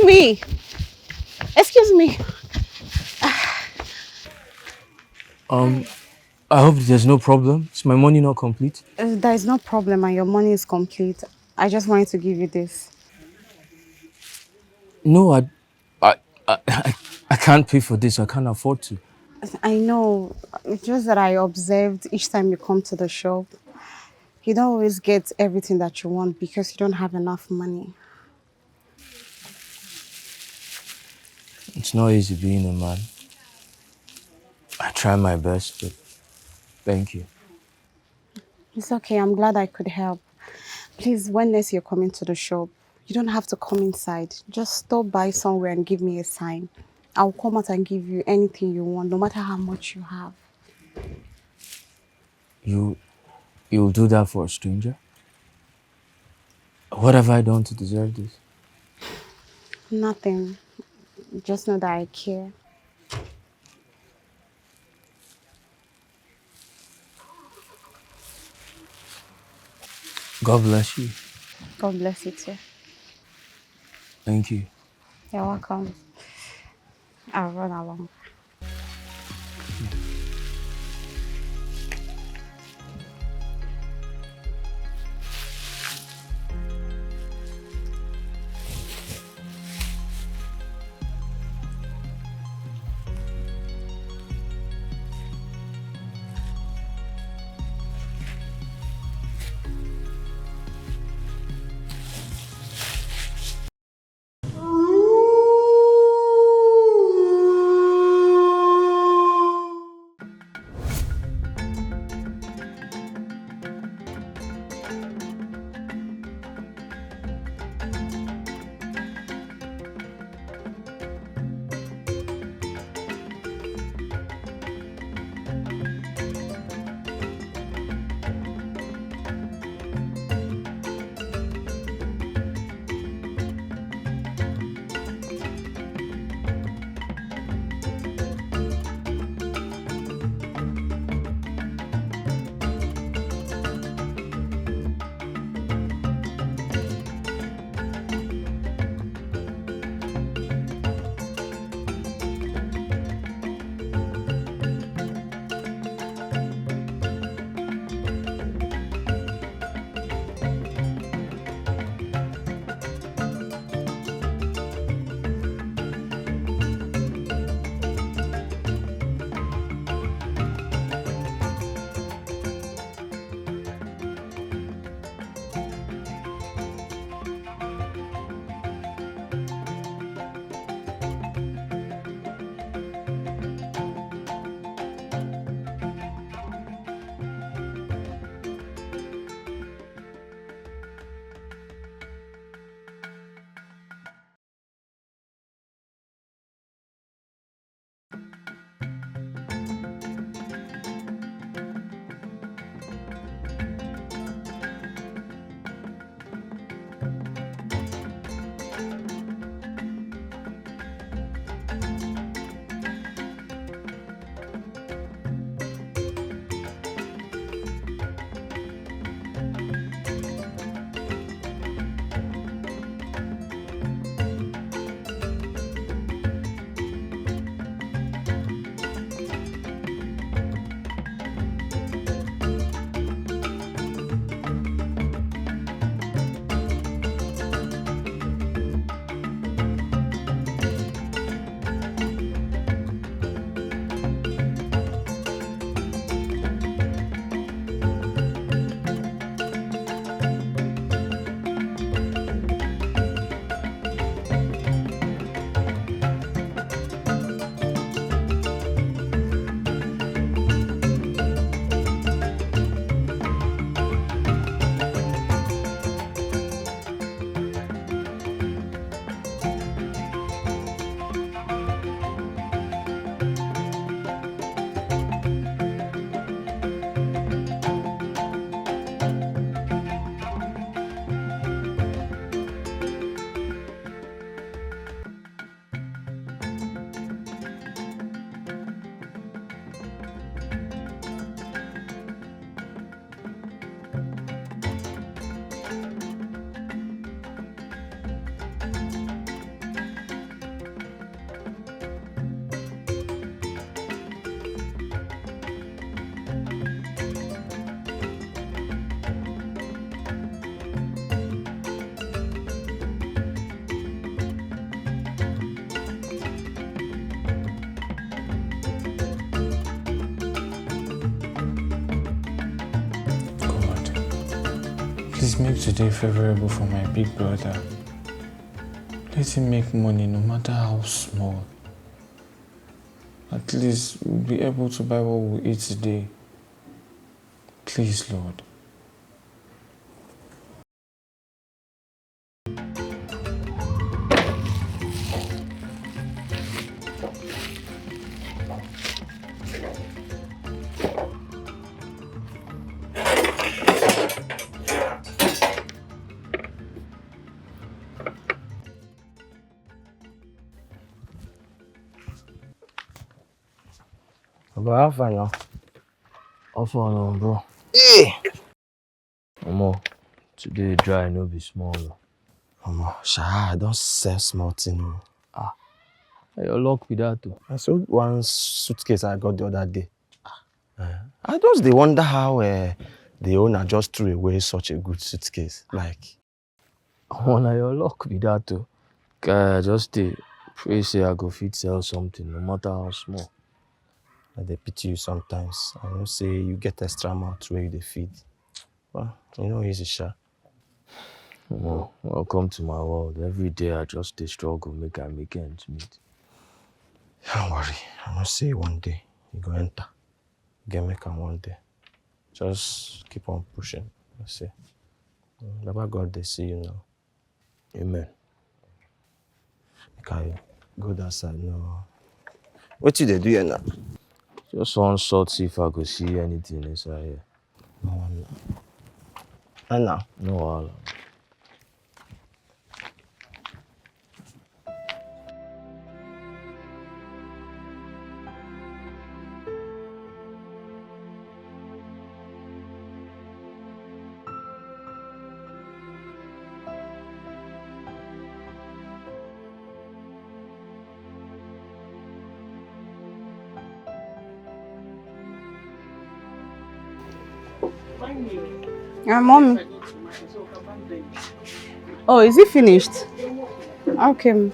me. Excuse me. I hope there's no problem. Is my money not complete? There is no problem and your money is complete. I just wanted to give you this. No, I, I can't pay for this. I can't afford to. I know. It's just that I observed each time you come to the shop, you don't always get everything that you want because you don't have enough money. It's not easy being a man. I try my best, but thank you. It's okay. I'm glad I could help. Please, when next you're coming to the shop, you don't have to come inside. Just stop by somewhere and give me a sign. I'll come out and give you anything you want, no matter how much you have. You, you'll do that for a stranger? What have I done to deserve this? Nothing. Just know that I care. God bless you. God bless you too. Thank you. You're welcome. I'll run along. Please make today favorable for my big brother. Let him make money no matter how small. At least we'll be able to buy what we eat today. Please, Lord. But how far now? How far now, bro? Hey! Omo, today dry, no be small. Omo, I don't sell small thing. Ah, your luck with that too. I sold one suitcase I got the other day. I just they wonder how the owner just threw away such a good suitcase. Like, Omo, your luck with that too. Guy, just pray say I go fit sell something, no matter how small. they pity you sometimes. I know say you get extra mouth where you feed. Well, you know easy sha. Omo, welcome to my world. Every day I just struggle, make ends meet. Don't worry. I know say one day you go enter. Get make am one day. Just keep on pushing. I say. Baba God they see you now. Amen. Make I go that side now. What did they do here now? Just one shot, see if I go see anything inside here. No one now. And now? No wahala. Mommy. Oh, is it finished? Okay.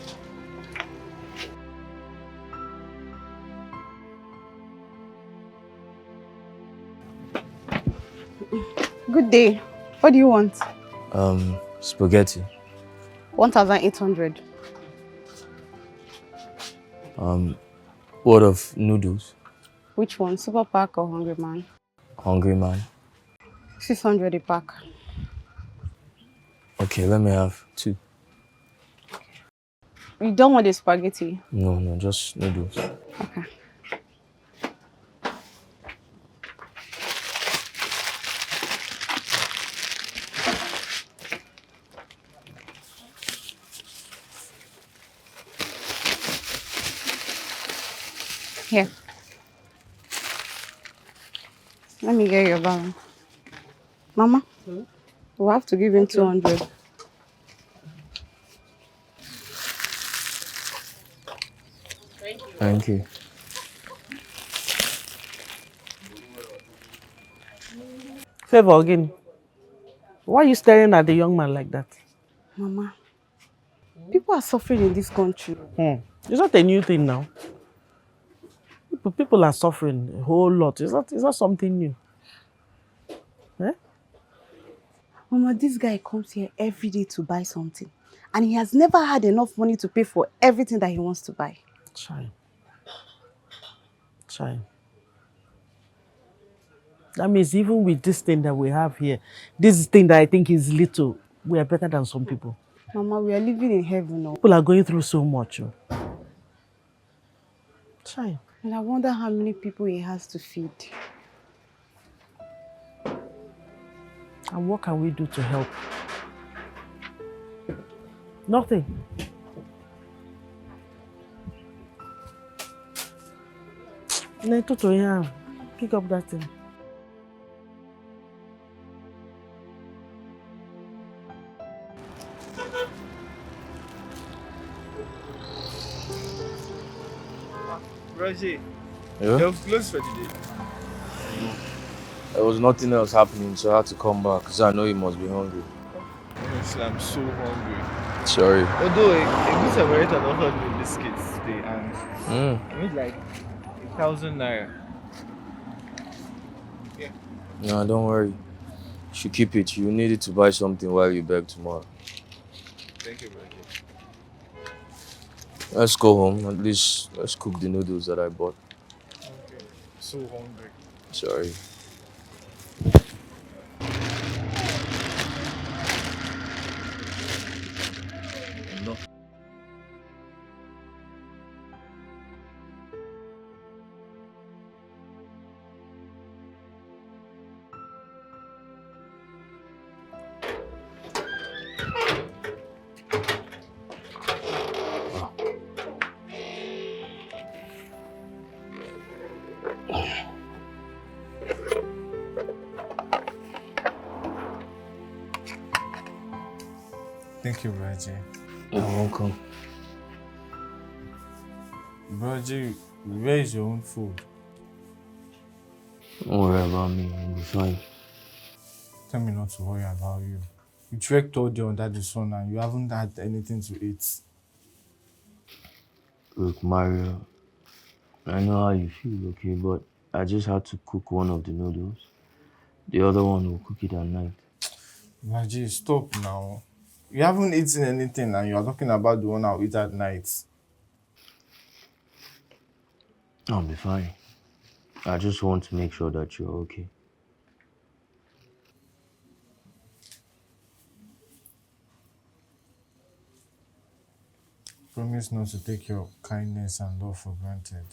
Good day. What do you want? Spaghetti. 1,800. What of noodles? Which one? Super pack or Hungry Man? Hungry man. 600 a pack. Okay, let me have 2. You don't want the spaghetti? No, just noodles. Okay. Here. Let me get your balance. Mama, we'll have to give him 200. Thank you. Favor again. Why are you staring at the young man like that? Mama, people are suffering in this country. It's not a new thing now. People are suffering a whole lot. It's not something new. Eh? Mama, this guy comes here every day to buy something. And he has never had enough money to pay for everything that he wants to buy. Chai. That means even with this thing that we have here, this thing that I think is little, we are better than some people. Mama, we are living in heaven now. People are going through so much. Chai. And I wonder how many people he has to feed. And what can we do to help? Nothing. Pick up that thing. Roger, Yeah? you're closed for the day. There was nothing else happening, so I had to come back because I know you must be hungry. Honestly, I'm so hungry. Sorry. Although a good separator offered me biscuits today and I made like 1,000 naira. Yeah. No, don't worry. should keep it. You need it to buy something while you beg tomorrow. Thank you, Bridget. Let's go home. At least let's cook the noodles that I bought. Okay. So hungry. Sorry. Thank you, Bridget. You're welcome. Bridget, where is your own food? Don't worry about me. I'll be fine. Tell me not to worry about you. You trekked all day under the sun and you haven't had anything to eat. Look, Mario, I know how you feel, okay, but I just had to cook one of the noodles. The other one will cook it at night. Bridget, stop now. You haven't eaten anything and you are talking about the one I'll eat at night. I'll be fine. I just want to make sure that you're okay. Promise not to take your kindness and love for granted.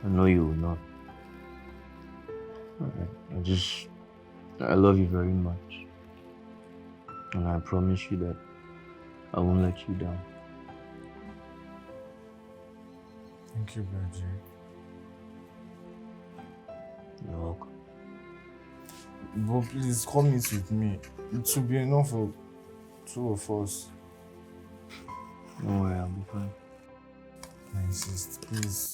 I know you will not. I love you very much. And I promise you that I won't let you down. Thank you, Bridget. You're welcome. But please come eat with me. It should be enough for two of us. Don't worry, I'll be fine. I insist, please.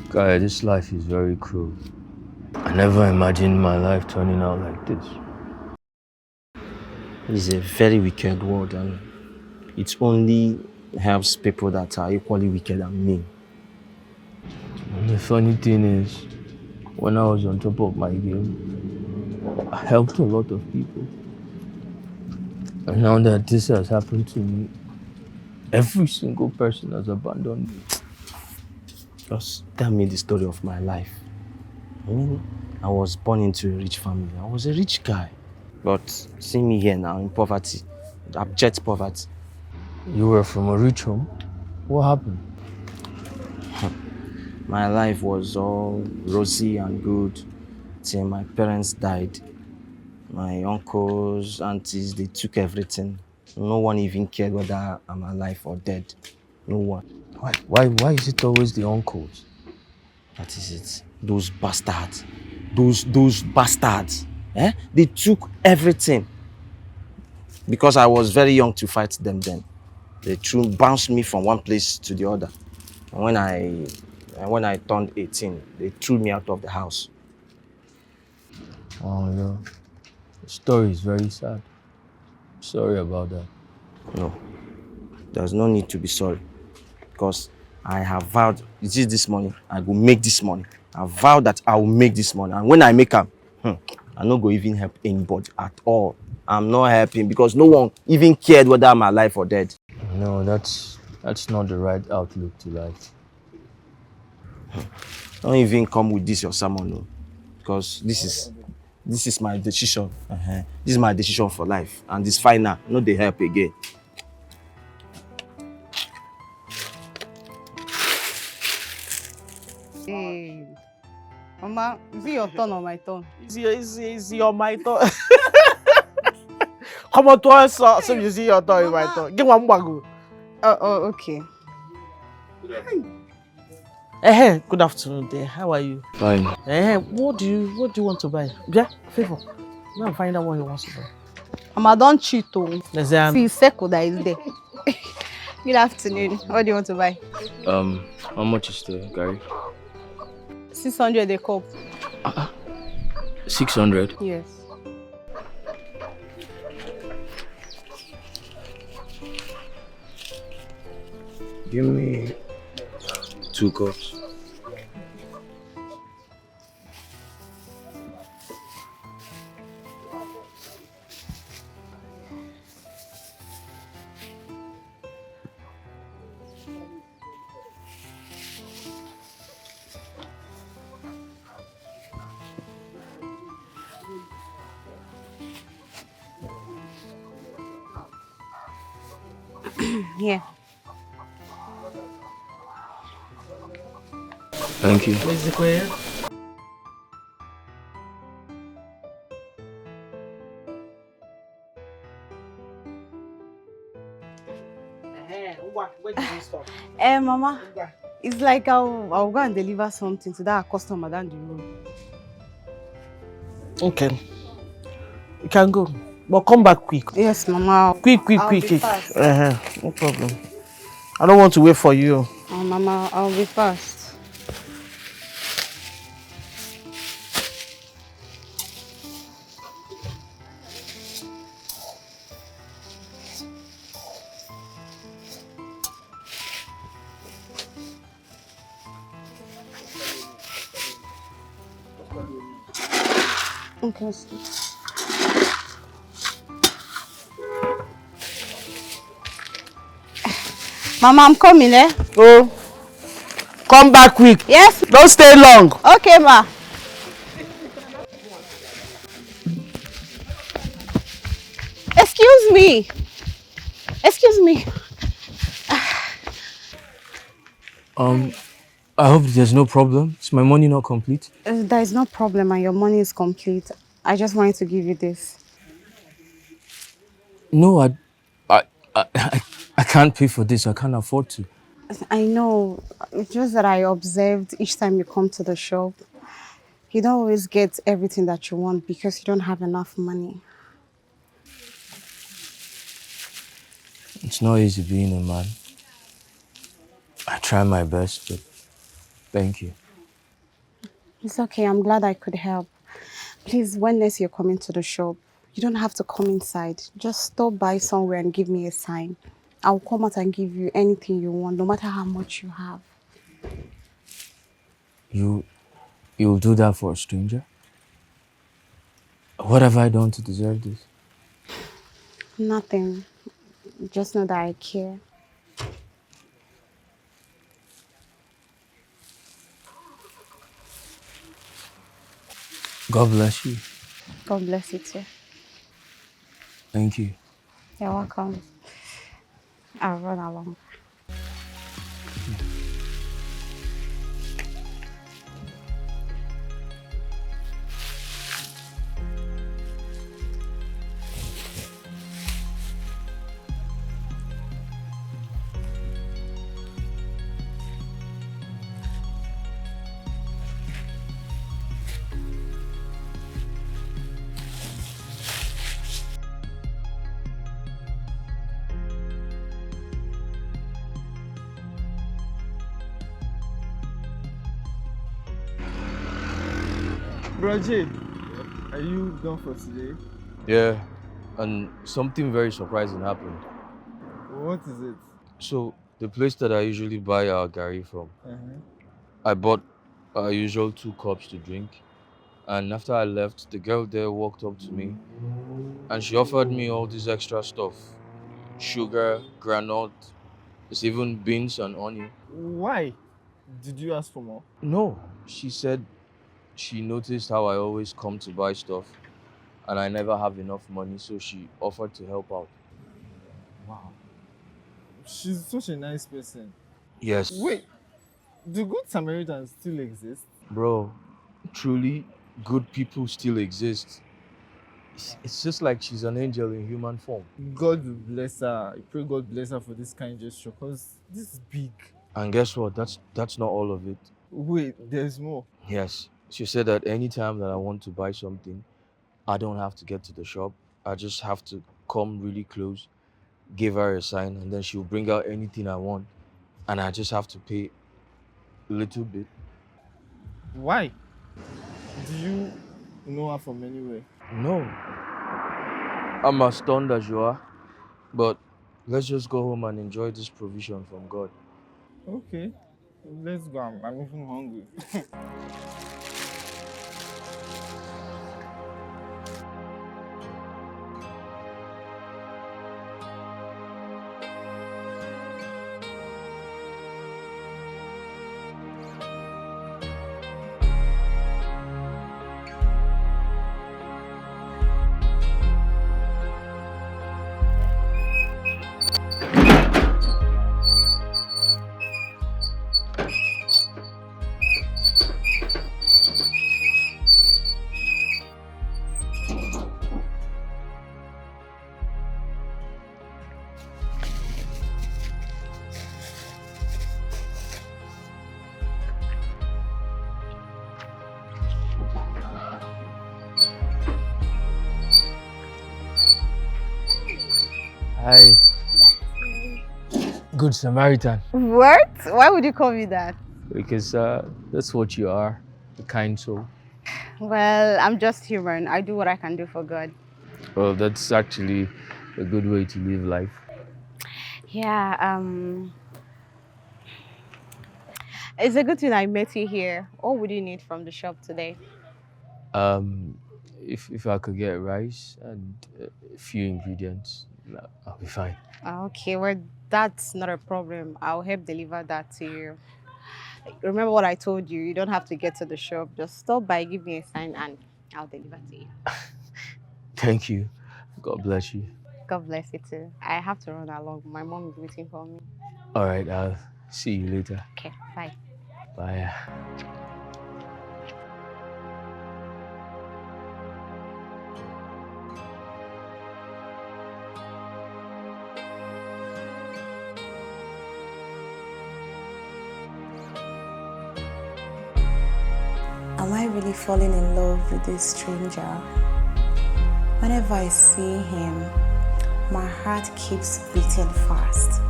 Guy, this life is very cruel. I never imagined my life turning out like this. It's a very wicked world, and it only helps people that are equally wicked than me. And the funny thing is, when I was on top of my game, I helped a lot of people. And now that this has happened to me, every single person has abandoned me. Just tell me the story of my life. I mean, I was born into a rich family. I was a rich guy. But see me here now in poverty, abject poverty. You were from a rich home? What happened? My life was all rosy and good till my parents died. My uncles, aunties, they took everything. No one even cared whether I'm alive or dead. No one. Why is it always the uncles? That is it. Those bastards. Those bastards. They took everything. Because I was very young to fight them then. They bounced me from one place to the other. And when I turned 18, they threw me out of the house. Oh, no. The story is very sad. Sorry about that. No, there's no need to be sorry. Because I have vowed, this money, I will make this money. I vowed that I will make this money. And when I make them, I no go even help anybody at all. I'm not helping because no one even cared whether I'm alive or dead. No, that's not the right outlook to life. Don't even come with this your sermon, no. Because this is my decision. This is my decision for life. And this final, no dey help again. Hey, Mama, is it your turn or my turn? Is your my turn? Come on to us, so you see your turn, my turn. Give one bago. Oh, okay. Good afternoon there. How are you? Fine. What do you want to buy? Yeah, favor. Go and find out what he wants to buy. Mama, don't cheat, oh. Let's say, See, Seko that is there. Good afternoon. What do you want to buy? How much is the Gary? 600 a cup. 600. Yes. Give me 2 cups. Yeah. Thank you. where's the query? Where did you stop? Mama, it's like I'll go and deliver something to that customer down the road. Okay. You can go. But come back quick. Yes, Mama. Quick. I'll be fast. No problem. I don't want to wait for you. Oh, Mama, I'll be fast. Okay. Mama, I'm coming, eh? Oh, come back quick. Yes? Don't stay long. Okay, ma. Excuse me. Excuse me. I hope there's no problem. Is my money not complete? There is no problem and your money is complete. I just wanted to give you this. No, I can't pay for this. I can't afford to. I know. It's just that I observed each time you come to the shop, you don't always get everything that you want because you don't have enough money. It's not easy being a man. I try my best, but thank you. It's okay. I'm glad I could help. Please, when next you're coming to the shop, you don't have to come inside. Just stop by somewhere and give me a sign. I'll come out and give you anything you want, no matter how much you have. You'll do that for a stranger? What have I done to deserve this? Nothing. Just know that I care. God bless you. God bless you too. Thank you. You're welcome. I'll run along. Bro Jay, are you done for today? Yeah, and something very surprising happened. What is it? So, the place that I usually buy our gari from, I bought our usual 2 cups to drink. And after I left, the girl there walked up to me and she offered me all this extra stuff: sugar, granite, there's even beans and onion. Why? Did you ask for more? No, she said she noticed how I always come to buy stuff and I never have enough money, so she offered to help out. Wow. She's such a nice person. Yes. Wait, do good Samaritans still exist? Bro, truly, good people still exist. It's just like she's an angel in human form. God will bless her. I pray God bless her for this kind gesture because this is big. And guess what? That's not all of it. Wait, there's more. Yes. She said that anytime that I want to buy something, I don't have to get to the shop. I just have to come really close, give her a sign, and then she'll bring out anything I want. And I just have to pay a little bit. Why? Do you know her from anywhere? No. I'm as stunned as you are. But let's just go home and enjoy this provision from God. Okay, let's go. I'm even hungry. Hi. Good Samaritan. What? Why would you call me that? Because that's what you are, a kind soul. Well, I'm just human. I do what I can do for God. Well, that's actually a good way to live life. Yeah, it's a good thing I met you here. What would you need from the shop today? If I could get rice and a few ingredients, I'll be fine. Okay, well, that's not a problem. I'll help deliver that to you. Remember what I told you. You don't have to get to the shop. Just stop by, give me a sign, and I'll deliver to you. Thank you. God bless you. God bless you too. I have to run along. My mom is waiting for me. All right, I'll see you later. Okay, bye. Bye. Am I really falling in love with this stranger? Whenever I see him, my heart keeps beating fast.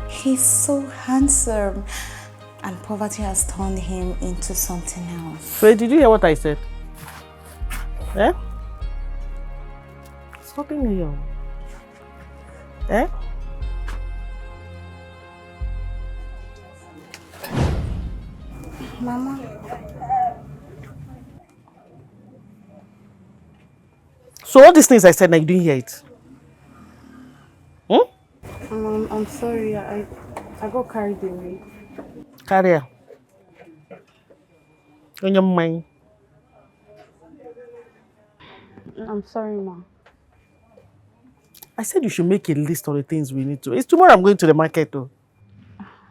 He's so handsome, and poverty has turned him into something else. So did you hear what I said? Eh? Something here. Eh? Mama. So all these things I said, now you didn't hear it. I'm sorry. I got carried away. Carrier. On your mind. I'm sorry, Ma. I said you should make a list of the things we need to. It's tomorrow I'm going to the market though.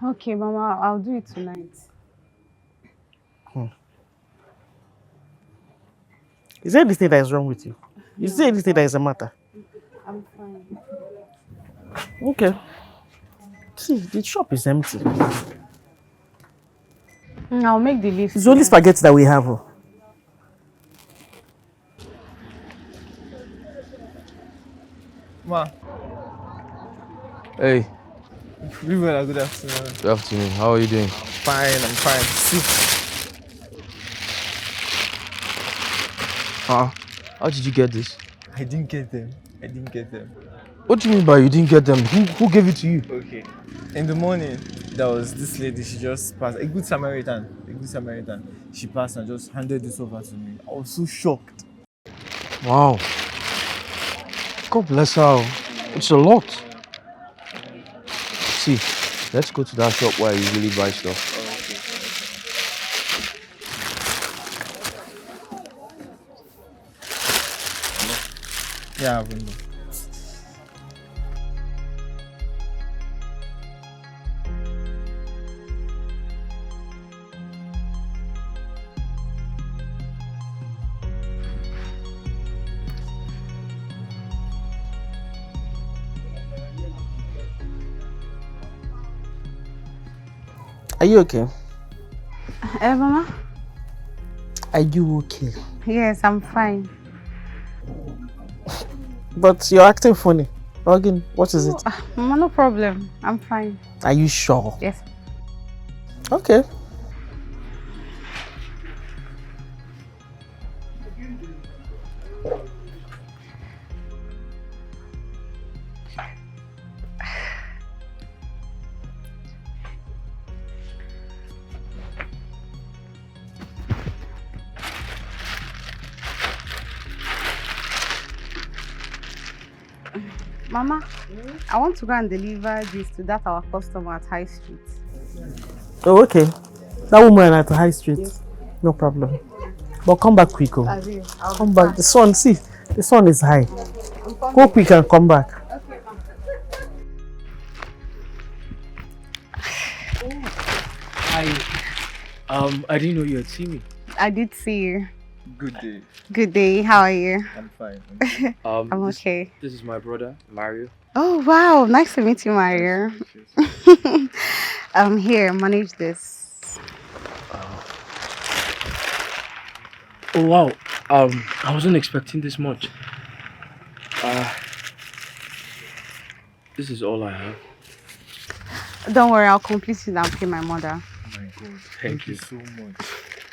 Okay, Mama, I'll do it tonight. Is there anything that is wrong with you? Is there anything that is a matter? I'm fine. Okay. See, the shop is empty. I'll make the list. It's only spaghetti that we have. Oh. Ma, Hey, good afternoon. good afternoon. How are you doing? I'm fine. See. How did you get this? I didn't get them. I didn't get them. What do you mean by you didn't get them? Who gave it to you? Okay. In the morning, there was this lady, she just passed. A good Samaritan. A good Samaritan. She passed and just handed this over to me. I was so shocked. Wow. God bless her. It's a lot. See, let's go to that shop where I usually buy stuff. Yeah, window. Are you okay? Mama? Are you okay? Yes, I'm fine. But you're acting funny. Again, what is it? Mama, no problem. I'm fine. Are you sure? Yes. Okay. Mama, I want to go and deliver this to that our customer at High Street. Oh, okay. That woman at the high street. Yes. No problem. But come back quick. Oh. Come back. The sun, see, the sun is high. Go quick and come back. Hi. I didn't know you had seen me. I did see you. Good day. Good day. How are you? I'm fine. I'm okay. This is my brother, Mario. Oh, wow. Nice to meet you, Mario. Here, manage this. Oh wow. I wasn't expecting this much. This is all I have. Don't worry, I'll complete it and pay my mother. Oh my God. Thank you so much.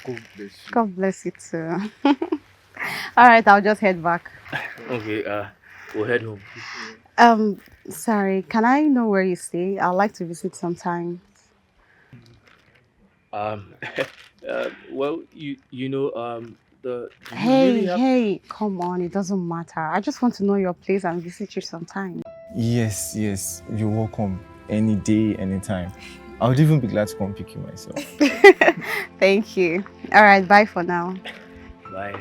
God bless you. God bless you too. Alright, I'll just head back. Okay, we'll head home. Sorry, can I know where you stay? I'd like to visit sometime. Well, you know, do you Hey, really have- hey, come on, it doesn't matter. I just want to know your place and visit you sometime. Yes, you're welcome. Any day, anytime. I would even be glad to come pick you myself. Thank you. Alright, bye for now. Bye.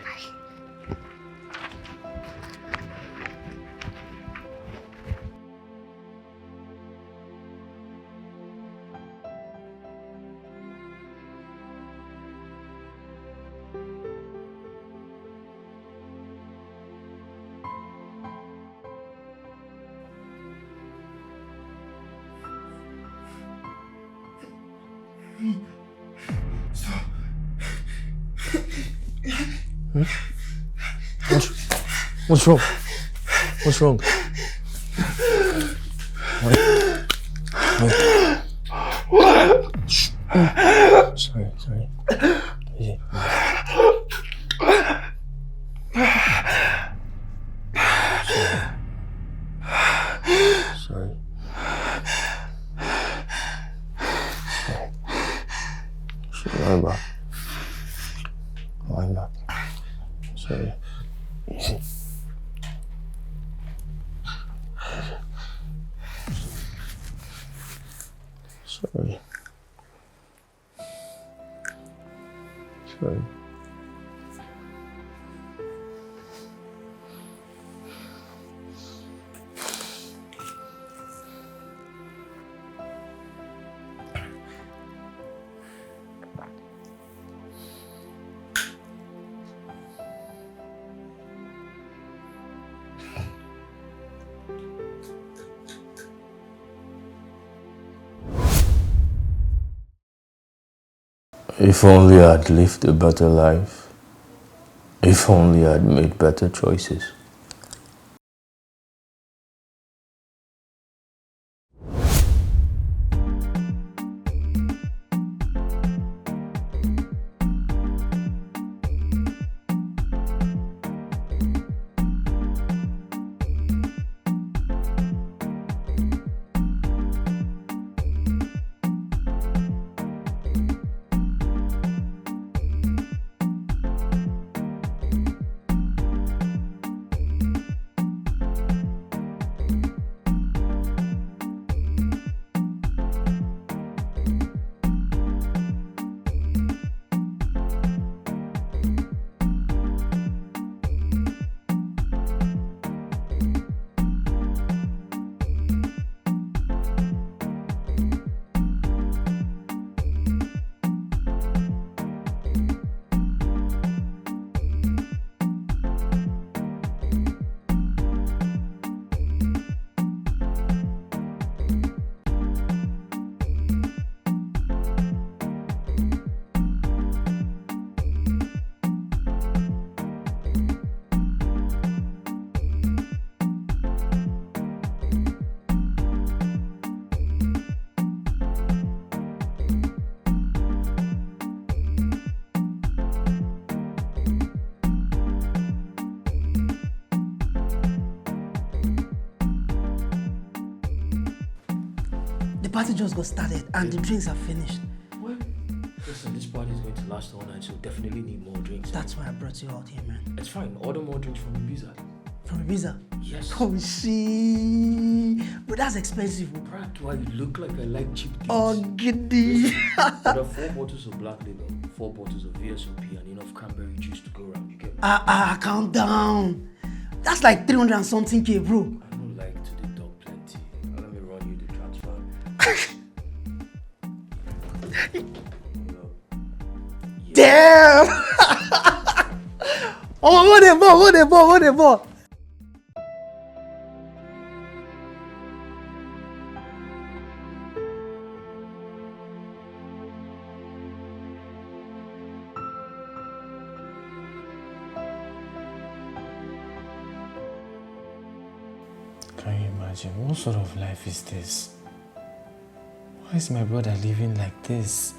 What's wrong? What's wrong? Sorry. Easy. Sorry. Lie back. Sorry. Easy. Sorry. If only I'd lived a better life. If only I'd made better choices. party just got started and the drinks are finished. Well, listen, this party is going to last all night, so definitely need more drinks. That's why I brought you out here, man. It's fine. Order more drinks from Ibiza. From Ibiza? Yes. Oh, shit. But that's expensive. Brad, do I look like I like cheap things? Oh, giddy. Order 4 bottles of Black Label, 4 bottles of VSOP, and enough cranberry juice to go around. You get me? Calm down. That's like 300 and something K, bro. I don't like to deduct plenty. Now let me run you the transfer. Damn! Oh, what a ball. Can you imagine? What sort of life is this? Why is my brother living like this?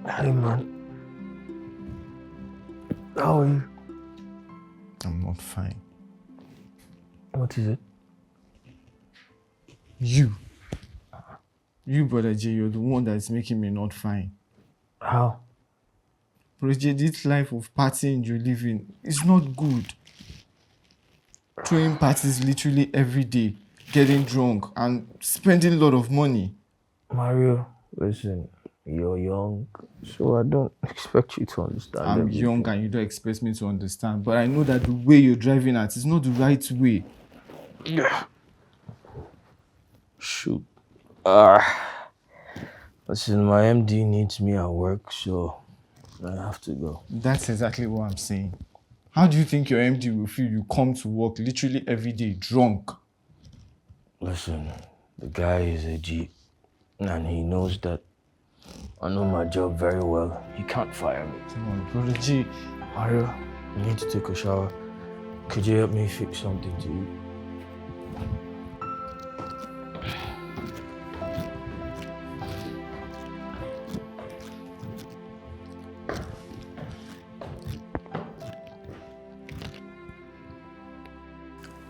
Hey man, how are you? I'm not fine. What is it? You, Brother J, you're the one that's making me not fine. How? Brother J, this life of partying you live in is not good. Throwing parties literally every day, getting drunk, and spending a lot of money. Mario, listen, you're young, so I don't expect you to understand. I'm everything. young and you don't expect me to understand, but I know that the way you're driving at is not the right way. Shoot. Listen, my MD needs me at work, so I have to go. That's exactly what I'm saying. How do you think your MD will feel you come to work literally every day drunk? Listen, the guy is a G, and he knows that. I know my job very well. He can't fire me. Come on, Brother G. Mario, I need to take a shower. Could you help me fix something to eat?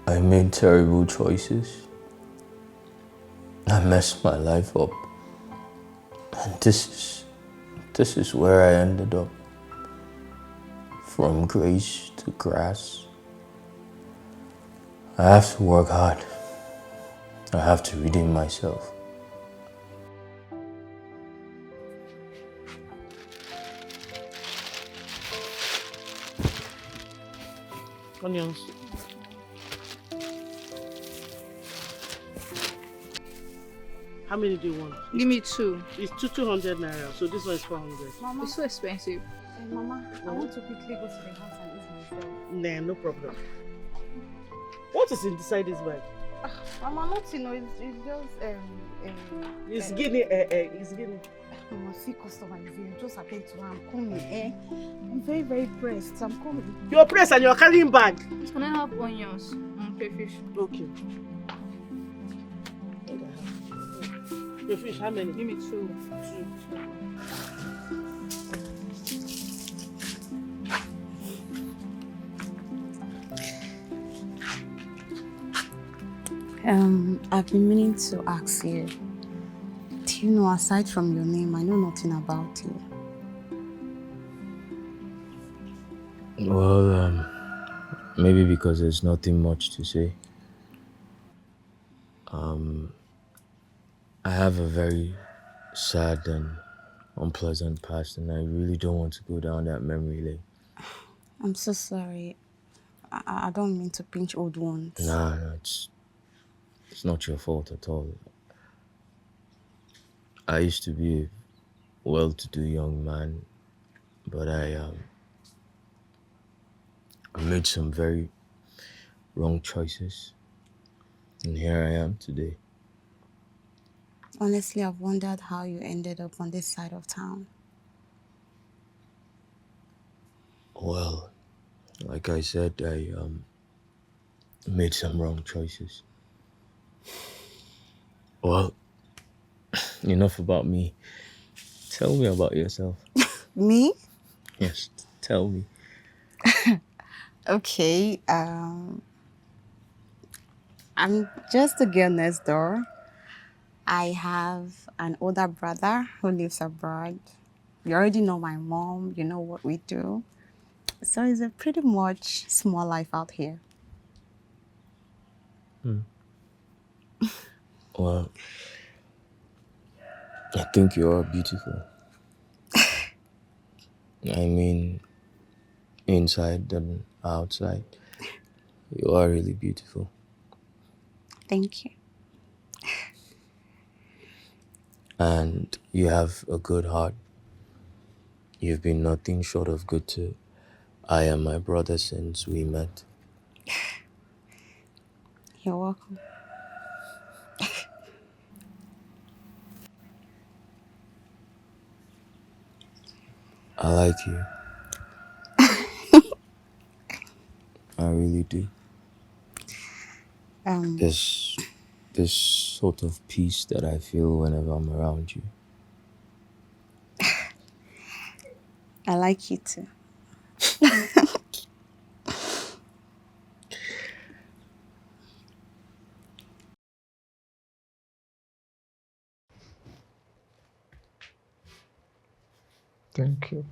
I made terrible choices. I messed my life up. And this is where I ended up. From grace to grass. I have to work hard. I have to redeem myself. Onions. How many do you want? Give me 2. It's 200 naira, so this one is 400. Mama, It's so expensive. Mama, I want to quickly go to the house and eat myself. Nah, no problem. What is inside this bag? Mama, nothing, it's just It's it's guinea. Mama, see customer is here. Just attend to her. I'm coming, I'm very, very pressed. I'm coming. You're pressed and you're carrying bag. Can I have onions and crayfish? Okay. Your fish, how many? Give me 2. I've been meaning to ask you. Do you know, aside from your name, I know nothing about you. Well, maybe because there's nothing much to say. I have a very sad and unpleasant past, and I really don't want to go down that memory lane. I'm so sorry. I don't mean to pinch old wounds. Nah, it's not your fault at all. I used to be a well-to-do young man, but I made some very wrong choices, and here I am today. Honestly, I've wondered how you ended up on this side of town. Well, like I said, I made some wrong choices. Well, enough about me. Tell me about yourself. Me? Yes, tell me. Okay, I'm just a girl next door. I have an older brother who lives abroad. You already know my mom, you know what we do. So it's a pretty much small life out here. Well, I think you are beautiful. I mean, inside and outside. You are really beautiful. Thank you. And you have a good heart. You've been nothing short of good to I and my brother since we met. You're welcome. I like you. I really do. There's this sort of peace that I feel whenever I'm around you. I like you too. Thank you.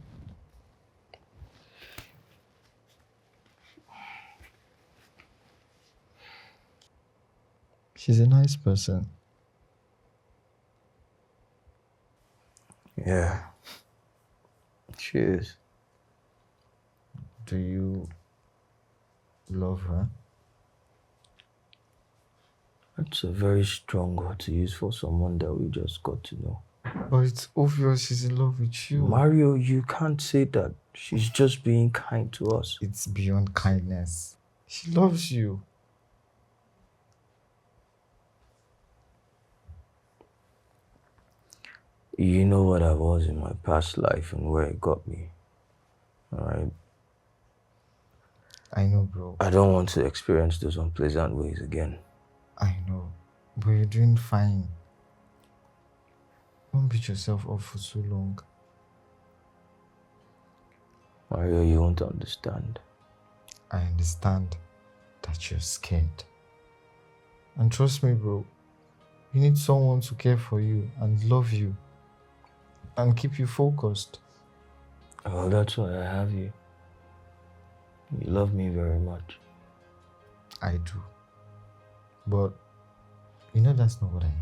She's a nice person. Yeah. She is. Do you love her? That's a very strong word to use for someone that we just got to know. But it's obvious she's in love with you. Mario, you can't say that. She's just being kind to us. It's beyond kindness. She loves you. You know what I was in my past life and where it got me. Alright? I know, bro. I don't want to experience those unpleasant ways again. I know. But you're doing fine. Don't beat yourself up for so long. Mario, you won't understand. I understand that you're scared. And trust me, bro, you need someone to care for you and love you and keep you focused. Well, that's why I have you. You love me very much. I do. But you know that's not what I mean.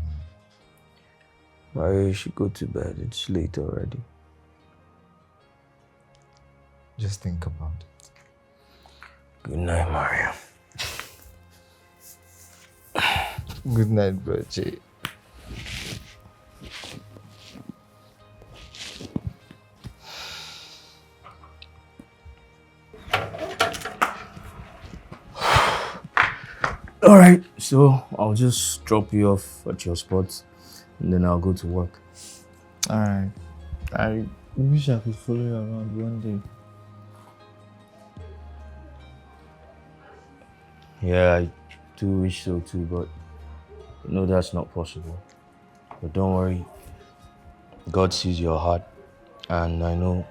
Mario, you should go to bed. It's late already. Just think about it. Good night, Mario. Good night, bro. Jay. Alright, so I'll just drop you off at your spot and then I'll go to work. Alright. I wish I could follow you around one day. Yeah, I do wish so too, but no, that's not possible. But don't worry, God sees your heart, and I know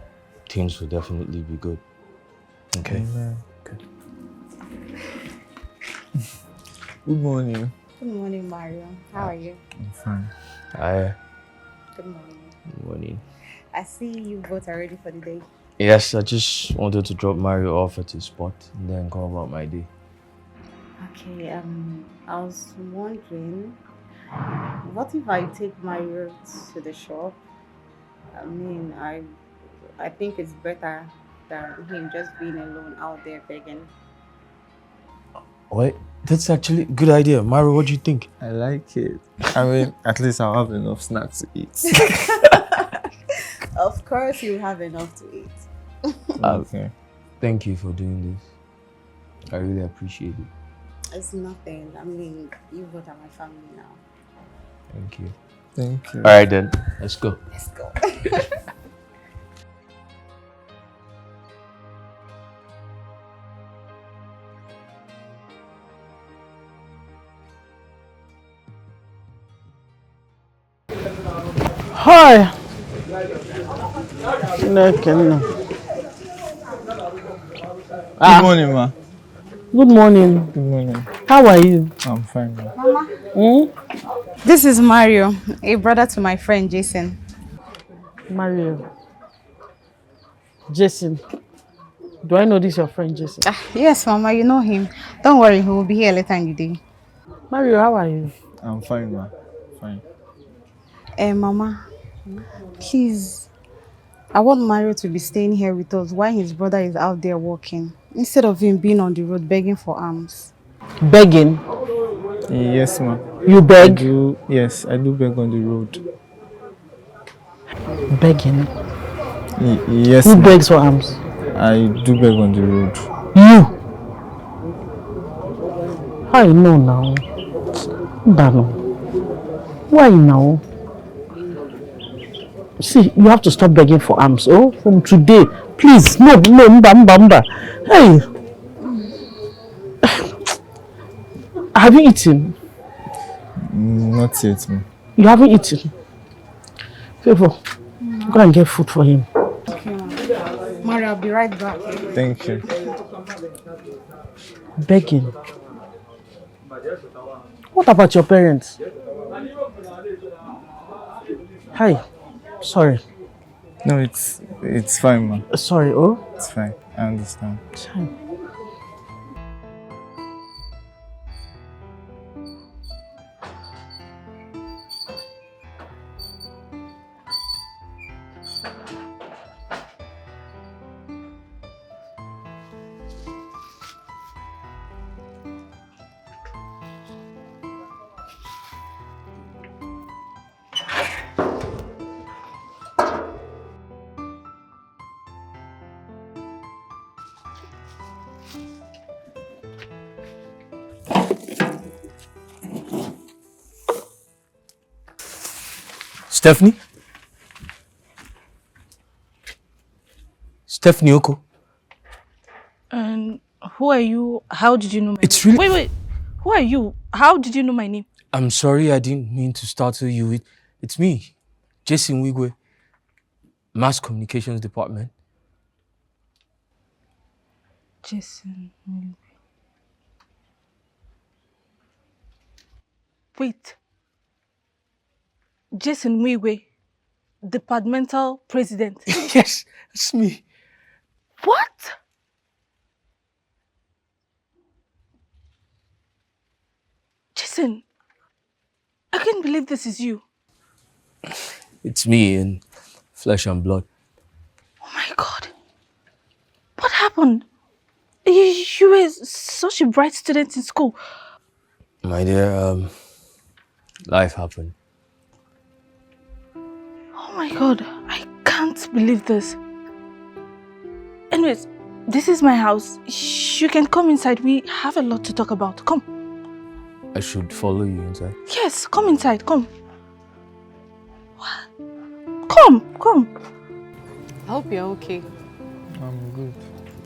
things will definitely be good. Okay? Amen. Okay. Good morning. Good morning, Mario. How are you? I'm fine. Hi. Good morning. Good morning. I see you both are ready for the day. Yes, I just wanted to drop Mario off at his spot and then go about my day. Okay, I was wondering, what if I take Mario to the shop? I mean, I think it's better than him just being alone out there begging. Wait, that's actually a good idea. Mario, what do you think? I like it. I mean, at least I'll have enough snacks to eat. Of course, you have enough to eat. Okay. Thank you for doing this. I really appreciate it. It's nothing. I mean, you both are my family now. Thank you. Thank you. All right then, let's go. Let's go. Hi. No. Good morning, ma. Good morning. Good morning. How are you? I'm fine, ma. Mama, Hmm? this is Mario, a brother to my friend Jason. Mario. Jason. Do I know this your friend Jason? Yes, Mama, you know him. Don't worry, he will be here later in the day. Mario, how are you? I'm fine, ma. Fine. Mama, please, I want Mario to be staying here with us while his brother is out there working, instead of him being on the road begging for alms. Begging? Yes, ma. You beg? Yes, I do beg on the road. Begging? Yes, Who ma. begs for alms? I do beg on the road. You? How you know now? Bano. Why now? See, you have to stop begging for alms. Oh, from today. Please, no, mba. Hey. Have you eaten? Not yet, ma. You haven't eaten? Favor, go and get food for him. Okay, Mama. Mario, I'll be right back. Thank you. Begging. What about your parents? Hi. Sorry. No, it's fine, ma. Sorry, oh? It's fine. I understand. Sorry. Stephanie? Stephanie Oko? And who are you? How did you know my It's name? really... Wait. Who are you? How did you know my name? I'm sorry, I didn't mean to startle you. It's me, Jason Wigwe, Mass Communications Department. Jason. Wait. Jason Wigwe, departmental president. Yes, it's me. What? Jason, I can't believe this is you. It's me in flesh and blood. Oh my God. What happened? You were such a bright student in school. My dear, life happened. Oh my God, I can't believe this. Anyways, this is my house. You can come inside. We have a lot to talk about. Come. I should follow you inside. Yes, come inside. Come. What? Come. I hope you're okay. I'm good.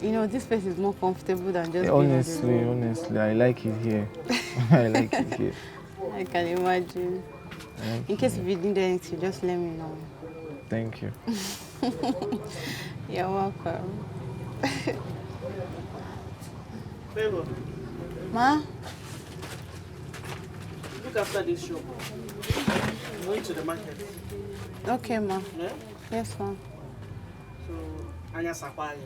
You know, this place is more comfortable than just Honestly, I like it here. I like it here. I can imagine. In case if you need anything, just let me know. Thank you. You're welcome. Ma? look after this shop. I'm going to the market. Okay, ma. Yeah? Yes, ma. So, Anya Sapali.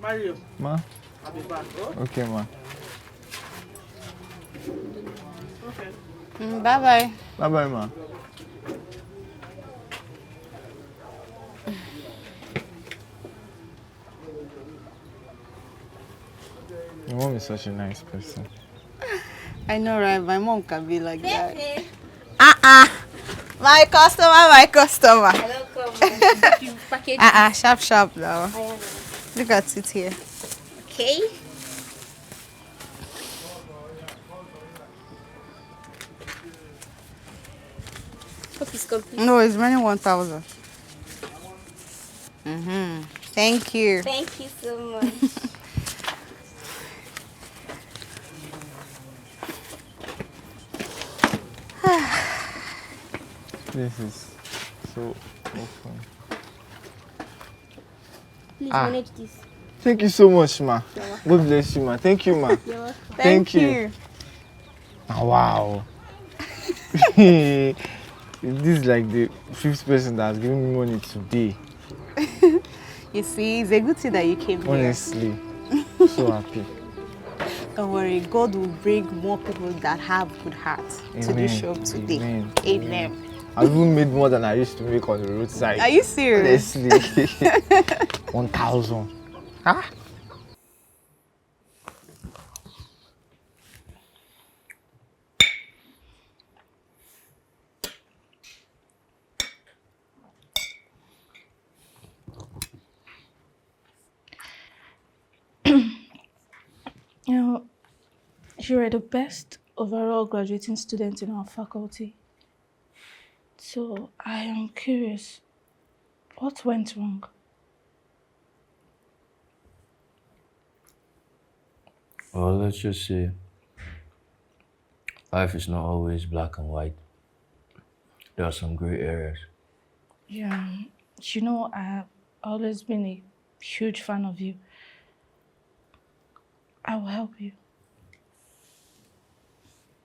Mario. Ma? I'll be back. Oh? Okay, ma. Okay. Bye-bye. Bye-bye, ma. Your mom is such a nice person. I know, right? My mom can be like that. My customer. Sharp now. Look at it here. Okay. Hope it's complete. No, it's running 1,000. Thank you. Thank you so much. This is so awesome. Please manage this. Thank you so much, ma. God bless you, ma. Thank you, ma. You're welcome. Thank you. Ah, wow. This is like the 5th person that has given me money today. You see, it's a good thing that you came here. Honestly, so happy. Don't worry, God will bring more people that have good hearts to the shop today. Amen. I've even made more than I used to make on the roadside. Are you serious? Honestly. 1,000. Huh? You know, you are the best overall graduating student in our faculty. So I am curious, what went wrong? Well, let's just say life is not always black and white. There are some gray areas. Yeah, you know, I've always been a huge fan of you. I will help you.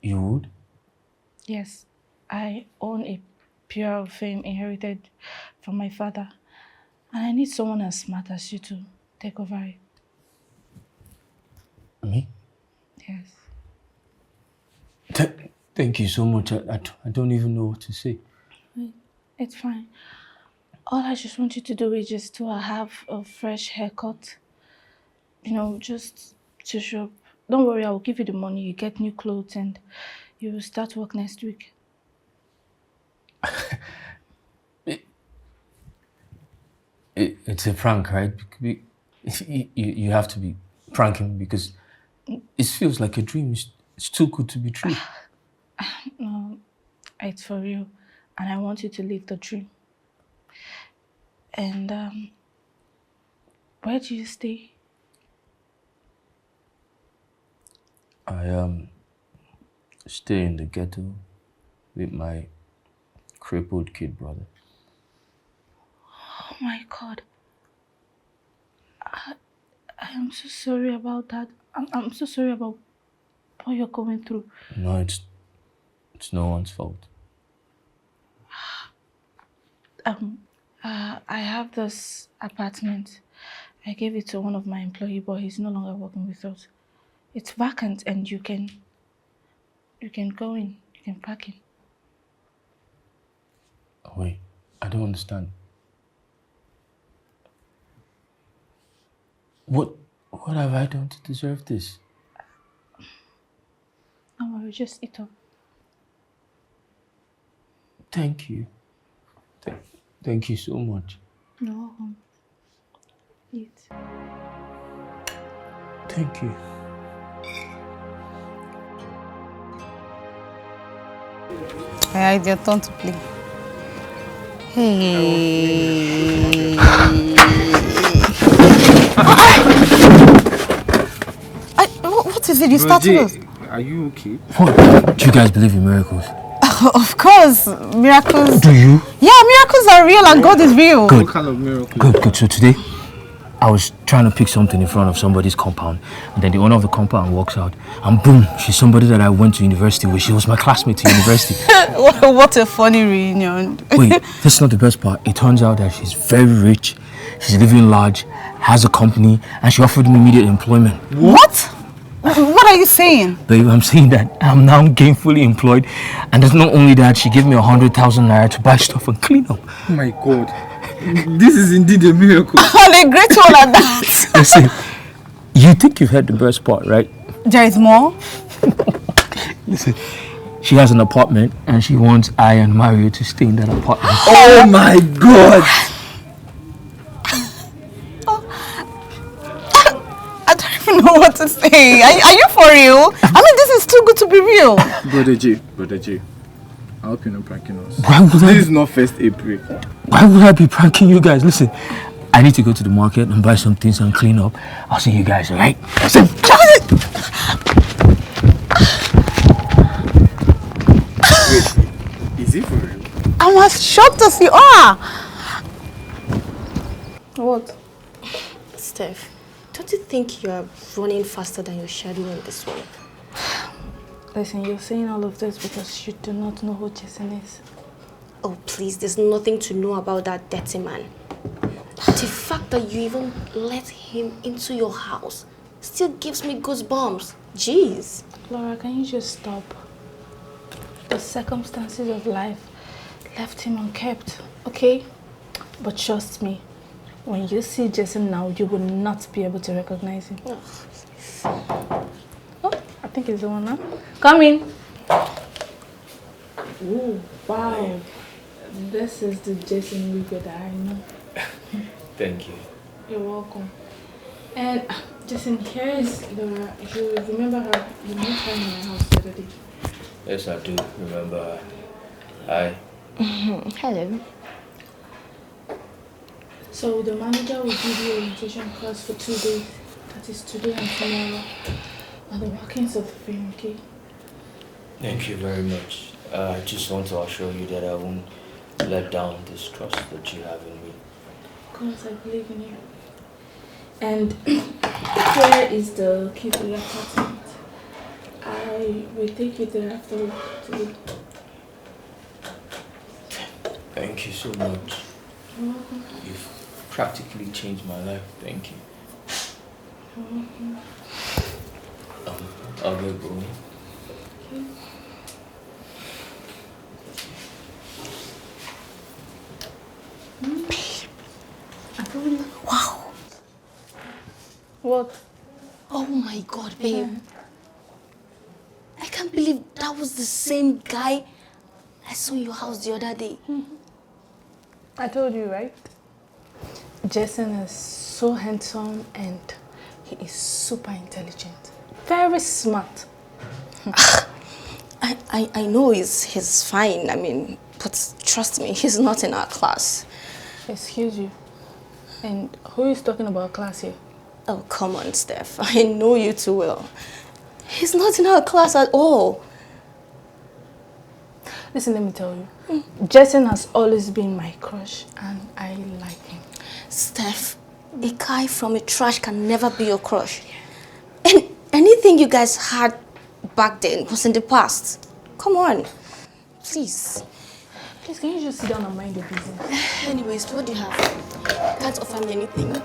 You would? Yes, I own a pure of fame inherited from my father. And I need someone as smart as you to take over it. Me? Yes. Thank you so much. I don't even know what to say. It's fine. All I just want you to do is just to have a fresh haircut. You know, just to shop. Don't worry, I will give you the money. You get new clothes and you will start work next week. It's a prank, right? You have to be pranking because it feels like a dream. It's too good to be true. No, it's for real. And I want you to live the dream. And where do you stay? I stay in the ghetto with my crippled kid brother. Oh my God. I am so sorry about that. I'm so sorry about what you're going through. No, it's no one's fault. I have this apartment. I gave it to one of my employees, but he's no longer working with us. It's vacant and you can go in, you can park in. Oh, wait, I don't understand. What have I done to deserve this? Don't worry, just eat up. Thank you. Thank you so much. No, eat. Thank you. Yeah, it's your turn to play. Hey. What is it? You started us. Are you okay? What? Do you guys believe in miracles? Of course, miracles. Do you? Yeah, miracles are real and God is real. Good. What kind of miracle? Good. So today, I was trying to pick something in front of somebody's compound, and then the owner of the compound walks out, and boom, she's somebody that I went to university with. She was my classmate to university. What a funny reunion. Wait, that's not the best part. It turns out that she's very rich, she's living large, has a company, and she offered me immediate employment. What? What are you saying? Babe, I'm saying that I'm now gainfully employed, and that's not only that, she gave me 100,000 naira to buy stuff and clean up. Oh my God. This is indeed a miracle. And a great one at that. Listen, you think you've heard the best part, right? There is more? Listen, she has an apartment and she wants I and Mario to stay in that apartment. Oh my God! I don't even know what to say. Are you for real? I mean, this is too good to be real. Brother J, I hope you're not pranking us. This is not 1st April. Why would I be pranking you guys? Listen, I need to go to the market and buy some things and clean up. I'll see you guys, alright? Listen, Wait, is it for real? I'm as shocked as you are. What? Steph, don't you think you are running faster than your schedule in this week? Listen, you're saying all of this because you do not know who Jason is. Oh, please, there's nothing to know about that dirty man. The fact that you even let him into your house still gives me goosebumps. Jeez. Laura, can you just stop? The circumstances of life left him unkept, okay? But trust me, when you see Jason now, you will not be able to recognize him. Oh, I think it's the one now. Come in. Oh, wow. This is the Jason Lugo that I know. thank you. You're welcome. And Jason, here is Laura. You remember her? You met her in my house the other day. Yes, I do remember. Hi. Hello. So the manager will give you orientation class for 2 days. That is today and tomorrow. And the workings of the film, okay? Thank you very much. I just want to assure you that I won't let down this trust that you have in me. Of course, I believe in you. And here is the key to your apartment. I will take you there after work today. Thank you so much. You're welcome. You've practically changed my life. Thank you. You're welcome. I'll get going. Okay. Wow. What? Oh my God, babe. I can't believe that was the same guy I saw in your house the other day. I told you, right? Jason is so handsome and he is super intelligent. Very smart. I know he's fine, I mean, but trust me, he's not in our class. Excuse you. And who is talking about class here? Oh, come on, Steph. I know you too well. He's not in our class at all. Listen, let me tell you. Jason has always been my crush and I like him. Steph, a guy from a trash can never be your crush. And anything you guys had back then was in the past. Come on, please. Please, can you just sit down and mind your business? Anyways, what do you have? Can't offer me anything.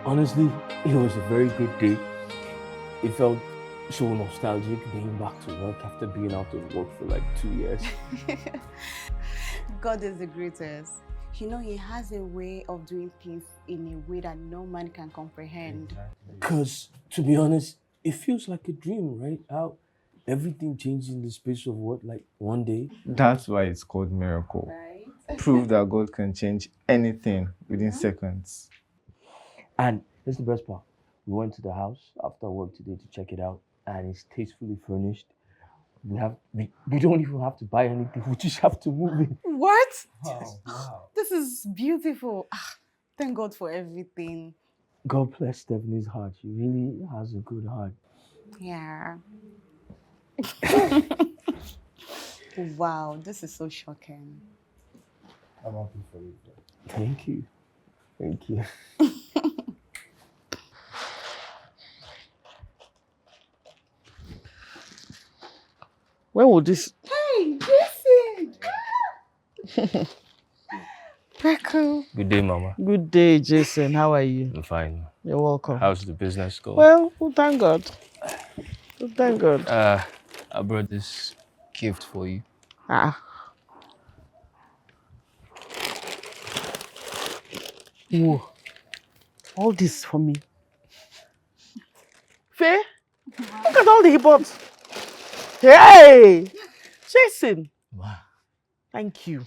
Honestly, it was a very good day. It felt so nostalgic being back to work after being out of work for like 2 years. God is the greatest. You know, he has a way of doing things in a way that no man can comprehend. Because, to be honest, it feels like a dream, right? How everything changes in the space of what, like 1 day? That's why it's called miracle. Right? Prove that God can change anything within seconds. And here's the best part. We went to the house after work today to check it out, and it's tastefully furnished. We don't even have to buy anything. We just have to move in. What? Wow. This is beautiful. Thank God for everything. God bless Stephanie's heart. She really has a good heart. Yeah. Wow, this is so shocking. I'm happy for you. Thank you. Thank you. When will this? Hey, Jason! Beku. Good day, Mama. Good day, Jason. How are you? I'm fine. You're welcome. How's the business going? Well, thank God. Thank God. I brought this gift for you. Ah. Whoa. All this for me. Faye, look at all the hip-hops. Hey! Jason. Wow. Thank you.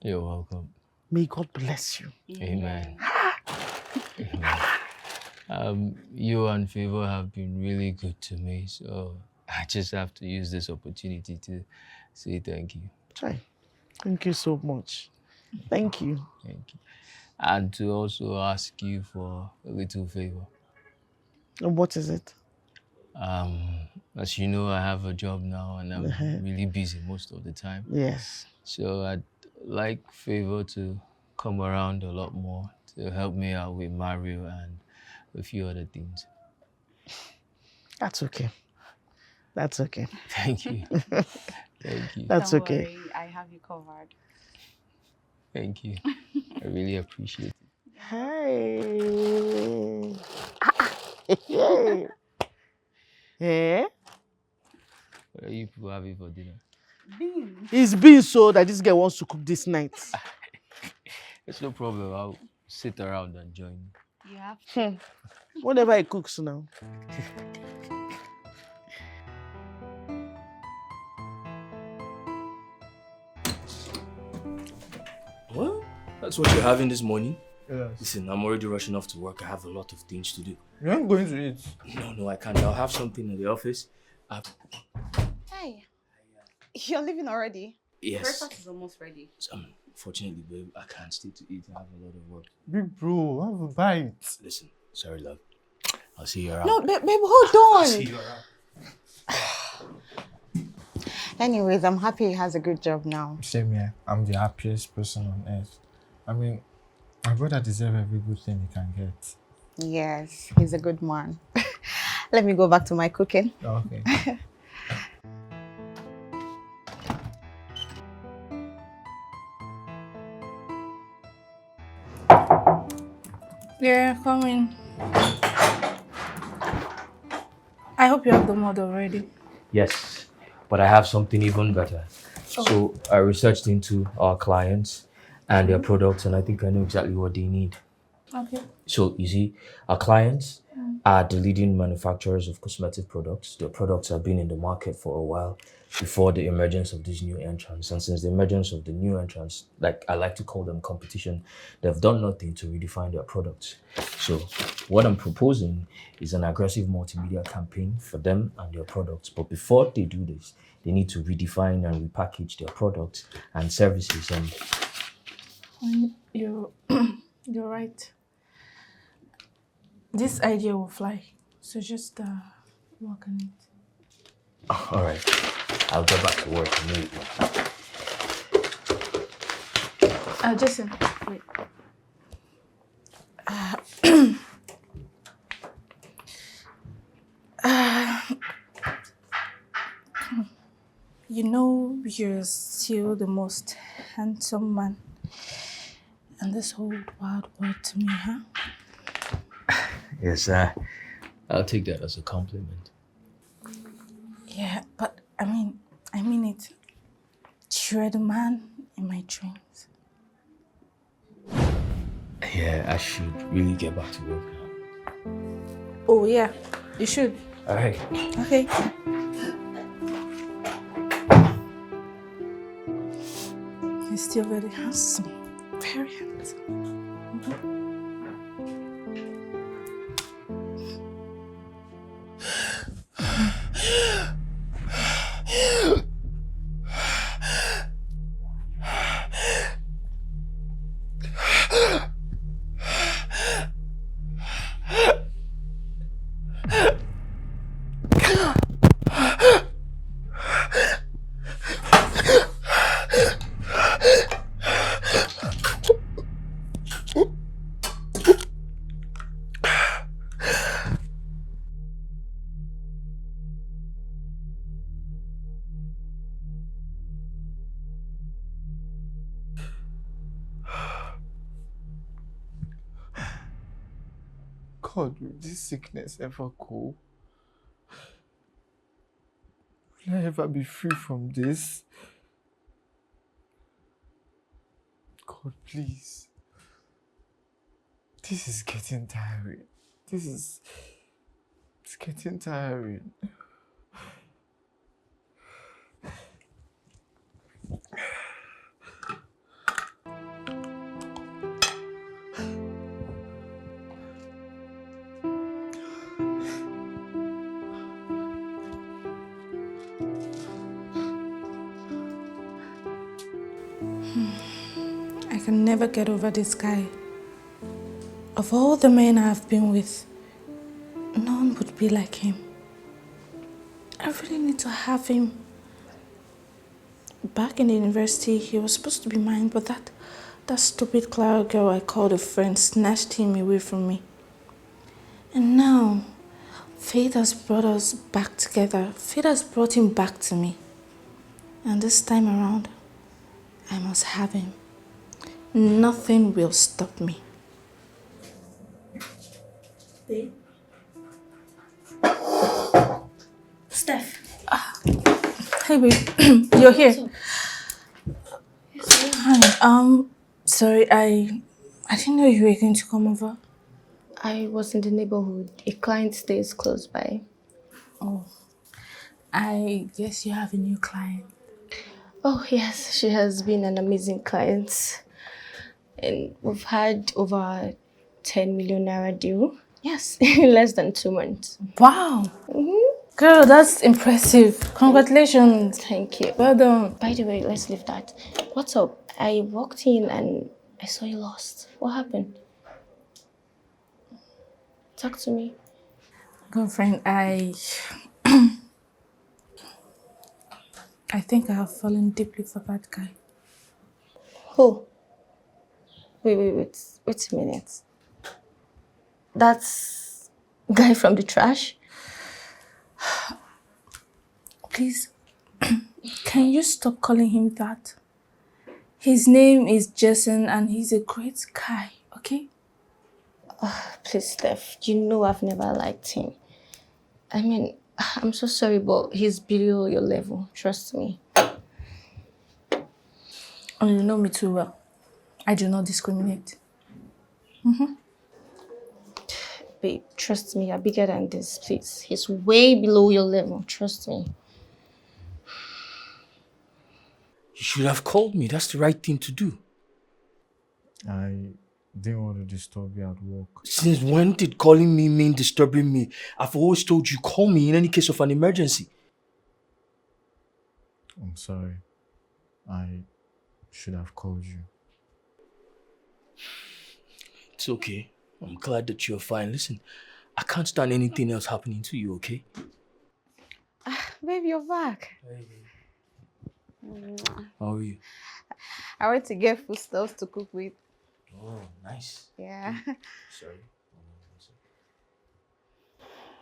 You're welcome. May God bless you. Amen. Amen. You and Favor have been really good to me, so I just have to use this opportunity to say thank you. Try. Thank you so much. Thank you. Thank you. And to also ask you for a little favor. And what is it? As you know, I have a job now and I'm really busy most of the time. Yes. So I'd like Favor to come around a lot more to help me out with Mario and a few other things. That's okay. That's okay. Thank you. Thank you. That's Don't okay. worry, I have you covered. Thank you. I really appreciate it. Hey. Hey. Eh? What are you people having for dinner? Beans. It's been so that this girl wants to cook this night. It's no problem. I'll sit around and join you. You have Whatever he cooks now. What? That's what you're having this morning? Yes. Listen, I'm already rushing off to work. I have a lot of things to do. You aren't going to eat. No, I can't. I'll have something in the office. Hey, you're leaving already? Yes. Breakfast is almost ready. Unfortunately, babe, I can't stay to eat. I have a lot of work. Big bro, have a bite. Listen, sorry, love. I'll see you around. No, babe, hold I'll see on. you around. Anyways, I'm happy he has a good job now. Same here. I'm the happiest person on earth. I mean, my brother deserves every good thing he can get. Yes, he's a good man. Let me go back to my cooking. Okay. Yeah, come in. I hope you have the model ready. Yes, but I have something even better. Oh. So I researched into our clients and their products, and I think I know exactly what they need. Okay. So you see, our clients are the leading manufacturers of cosmetic products. Their products have been in the market for a while before the emergence of these new entrants. And since the emergence of the new entrants, like I like to call them competition, they've done nothing to redefine their products. So what I'm proposing is an aggressive multimedia campaign for them and their products. But before they do this, they need to redefine and repackage their products and services. And You're right. This idea will fly. So just work on it. all right, I'll get back to work immediately. Jason, wait. You know you're still the most handsome man in this whole wild world to me, huh? Yes, I'll take that as a compliment. Yeah, but I mean it. You're the man in my dreams. Yeah, I should really get back to work now. Oh yeah, you should. All right. Okay. You're still very handsome. Very handsome. God, will this sickness ever go? Will I ever be free from this? God, please. This is getting tiring. It's getting tiring. I can never get over this guy. Of all the men I've been with, none would be like him. I really need to have him. Back in the university, he was supposed to be mine, but that stupid Clara girl I called a friend snatched him away from me. And now, fate has brought us back together. Fate has brought him back to me. And this time around, I must have him. Nothing will stop me. Babe? Steph. Hey, babe. You're here. Hi. Sorry, I didn't know you were going to come over. I was in the neighborhood. A client stays close by. Oh. I guess you have a new client. Oh, yes. She has been an amazing client. And we've had over 10 million naira deal. Yes, in less than 2 months. Wow. Girl, that's impressive. Congratulations. Thank you. Well done. By the way, let's leave that. What's up? I walked in and I saw you lost. What happened? Talk to me. Girlfriend, I think I have fallen deeply for that guy. Who? Wait a minute. That's guy from the trash? Please, can you stop calling him that? His name is Jason and he's a great guy, okay? Please, Steph, you know I've never liked him. I mean, I'm so sorry, but he's below your level. Trust me. Oh, you know me too well. I do not discriminate. Babe, trust me, you're bigger than this, please. He's way below your level. Trust me. You should have called me. That's the right thing to do. I didn't want to disturb you at work. Since when did calling me mean disturbing me? I've always told you, call me in any case of an emergency. I'm sorry. I should have called you. It's okay. I'm glad that you're fine. Listen, I can't stand anything else happening to you, okay? Babe, you're back. How are you? I went to get foodstuffs to cook with. Oh, nice. Yeah. Sorry.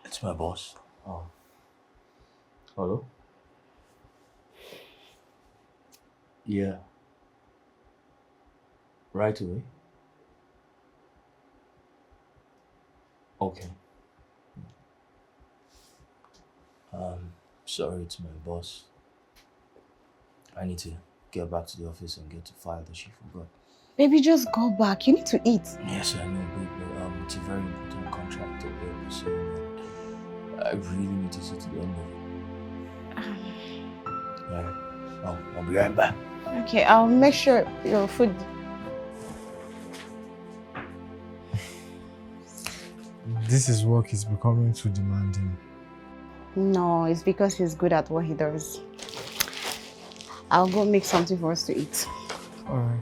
It's my boss. Oh. Hello? Yeah. Right away? Okay. Sorry, it's my boss. I need to get back to the office and get to file that she forgot. Baby, just go back. You need to eat. Yes, I know, but it's a very important contract to be so I really need to see to the end of it. Yeah. I'll be right back. Okay, I'll make sure your food. This is work is becoming too demanding. No, it's because he's good at what he does. I'll go make something for us to eat. Alright.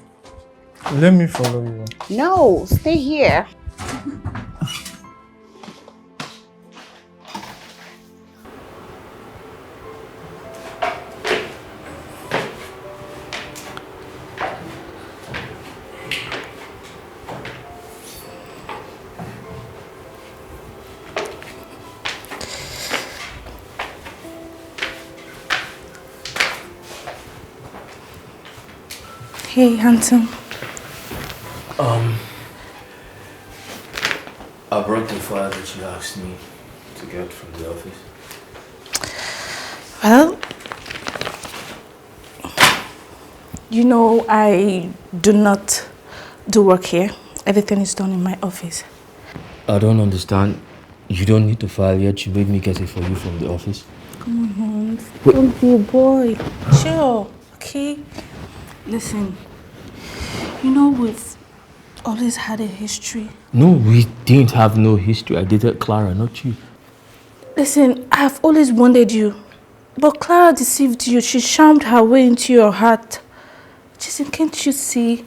Let me follow you. No, stay here. Hey, handsome. I brought the file that you asked me to get from the office. Well, you know, I do not do work here. Everything is done in my office. I don't understand. You don't need the file yet. You made me get it for you from the office. Come on, don't be a boy. Chill, okay? Listen, you know we've always had a history. No, we didn't have no history. I dated Clara, not you. Listen, I've always wanted you. But Clara deceived you. She charmed her way into your heart. Jason, can't you see?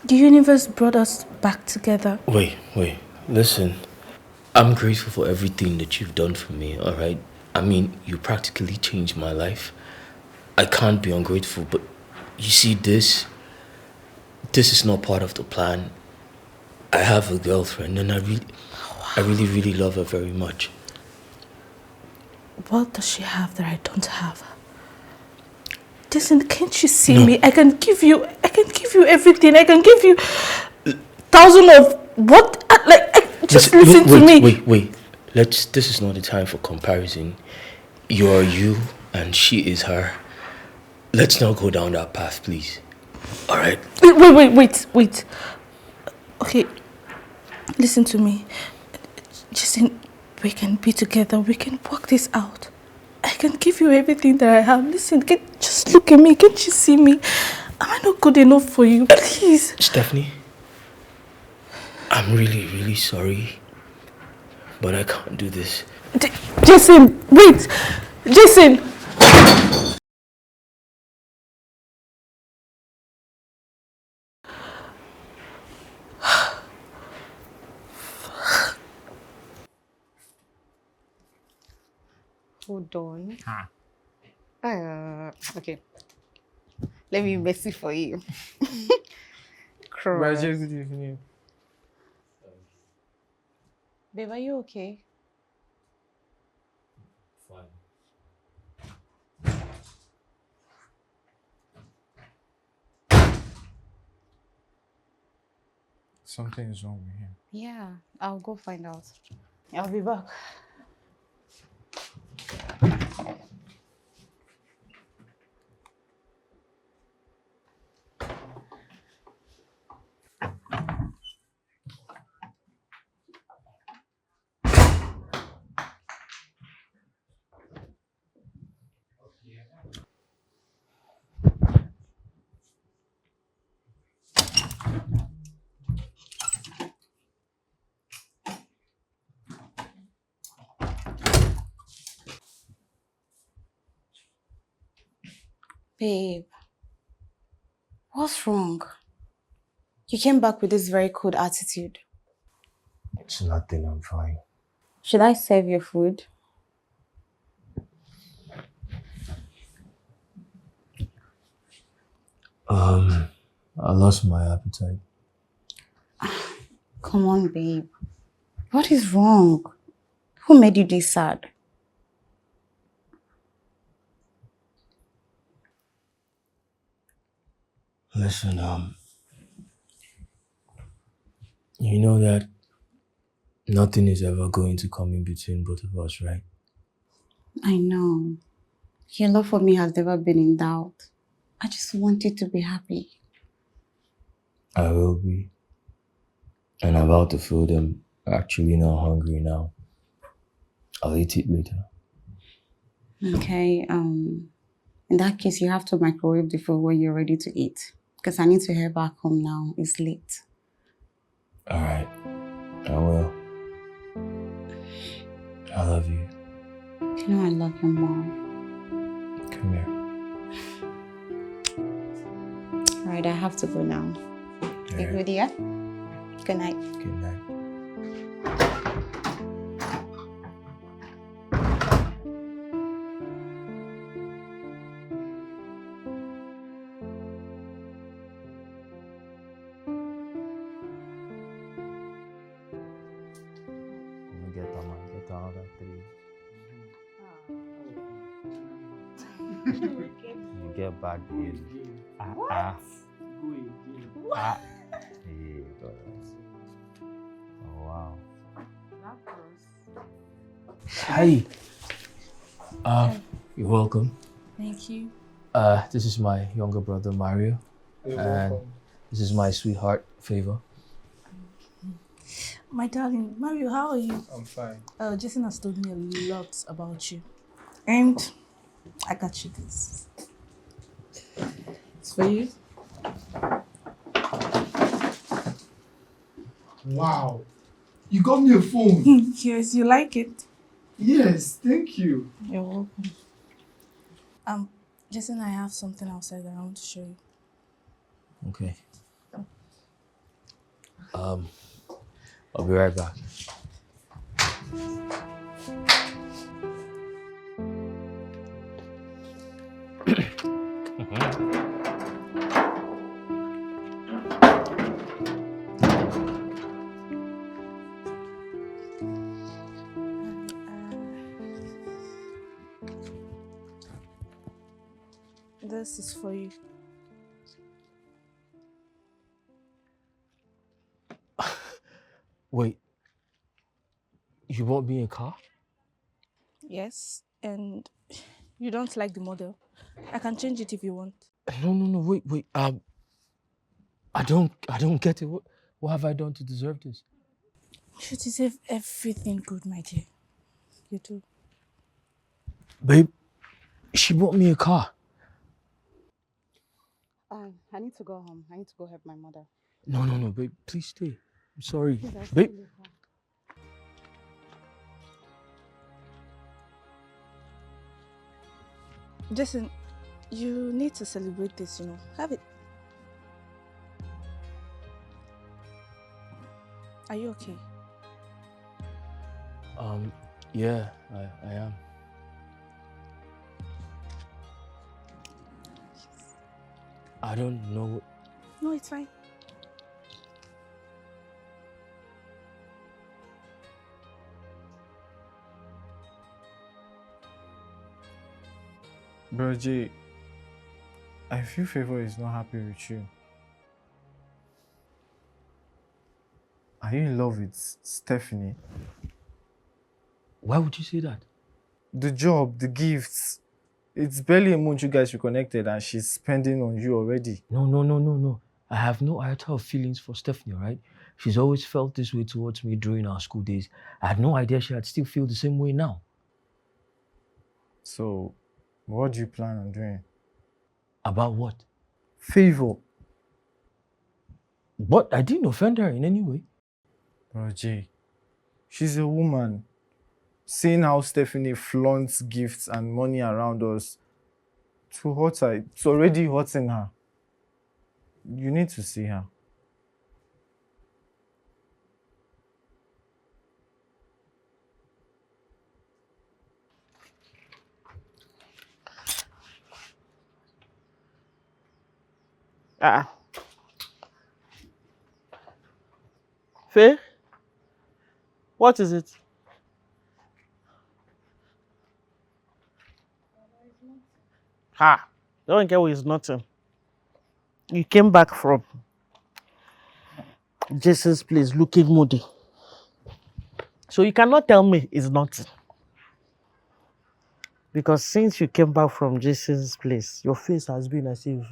The universe brought us back together. Wait. Listen, I'm grateful for everything that you've done for me, alright? I mean, you practically changed my life. I can't be ungrateful, but you see this is not part of the plan. I have a girlfriend and I really love her very much. What does she have that I don't have? Jason, can't you see me? I can give you everything. I can give you thousands of what? Just listen to me. Wait. This is not the time for comparison. You are you and she is her. Let's not go down that path, please. Alright? Wait. Okay, listen to me. Jason, we can be together. We can work this out. I can give you everything that I have. Listen, just look at me. Can't you see me? Am I not good enough for you? Please. Stephanie, I'm really sorry, but I can't do this. Jason, wait! Jason! Hold on. Okay. Let me mess it for you. Cross. Babe, are you okay? Fine. Something is wrong with him. Yeah, I'll go find out. I'll be back. Babe, what's wrong? You came back with this very cold attitude. It's nothing, I'm fine. Should I serve your food? I lost my appetite. Come on, babe. What is wrong? Who made you this sad? Listen, you know that nothing is ever going to come in between both of us, right? I know. Your love for me has never been in doubt. I just want you to be happy. I will be. And I'm about to food. I'm actually not hungry now. I'll eat it later. Okay, in that case, you have to microwave the food when you're ready to eat. Because I need to head back home now. It's late. Alright. I will. I love you. You know I love your mom. Come here. Alright, I have to go now. Be good, yeah? Good night. Good night. Get another 3. You get bad behavior. Hey, God. Oh, wow. Hi. You're welcome. Thank you. This is my younger brother Mario. And this is my sweetheart Favor. My darling, Mario, how are you? I'm fine. Jason has told me a lot about you. And I got you this. It's for you. Wow. You got me a phone. Yes, you like it? Yes, thank you. You're welcome. Jason, I have something outside that I want to show you. Okay. I'll be right back. This is for you. Wait. You bought me a car? Yes, and you don't like the model. I can change it if you want. No, wait. I don't get it. What have I done to deserve this? You deserve everything good, my dear. You do. Babe, she bought me a car. I need to go home. I need to go help my mother. No, babe, please stay. I'm sorry. Please, I'll see Babe. you later. Jason, you need to celebrate this, Have it. Are you okay? Yeah, I am. I don't know. No, it's fine. Bro J, I feel Favor is not happy with you. Are you in love with Stephanie? Why would you say that? The job, the gifts. It's barely a month you guys reconnected and she's spending on you already. No. I have no iota of feelings for Stephanie, right? She's always felt this way towards me during our school days. I had no idea she'd still feel the same way now. So, what do you plan on doing? About what? Favor. What? I didn't offend her in any way. Bro J, she's a woman. Seeing how Stephanie flaunts gifts and money around us, to hurt her, it's already hurting her. You need to see her. Faye? What is it? Ha! Don't get what is nothing. You came back from Jason's place looking moody. So you cannot tell me it's nothing. Because since you came back from Jason's place, your face has been as if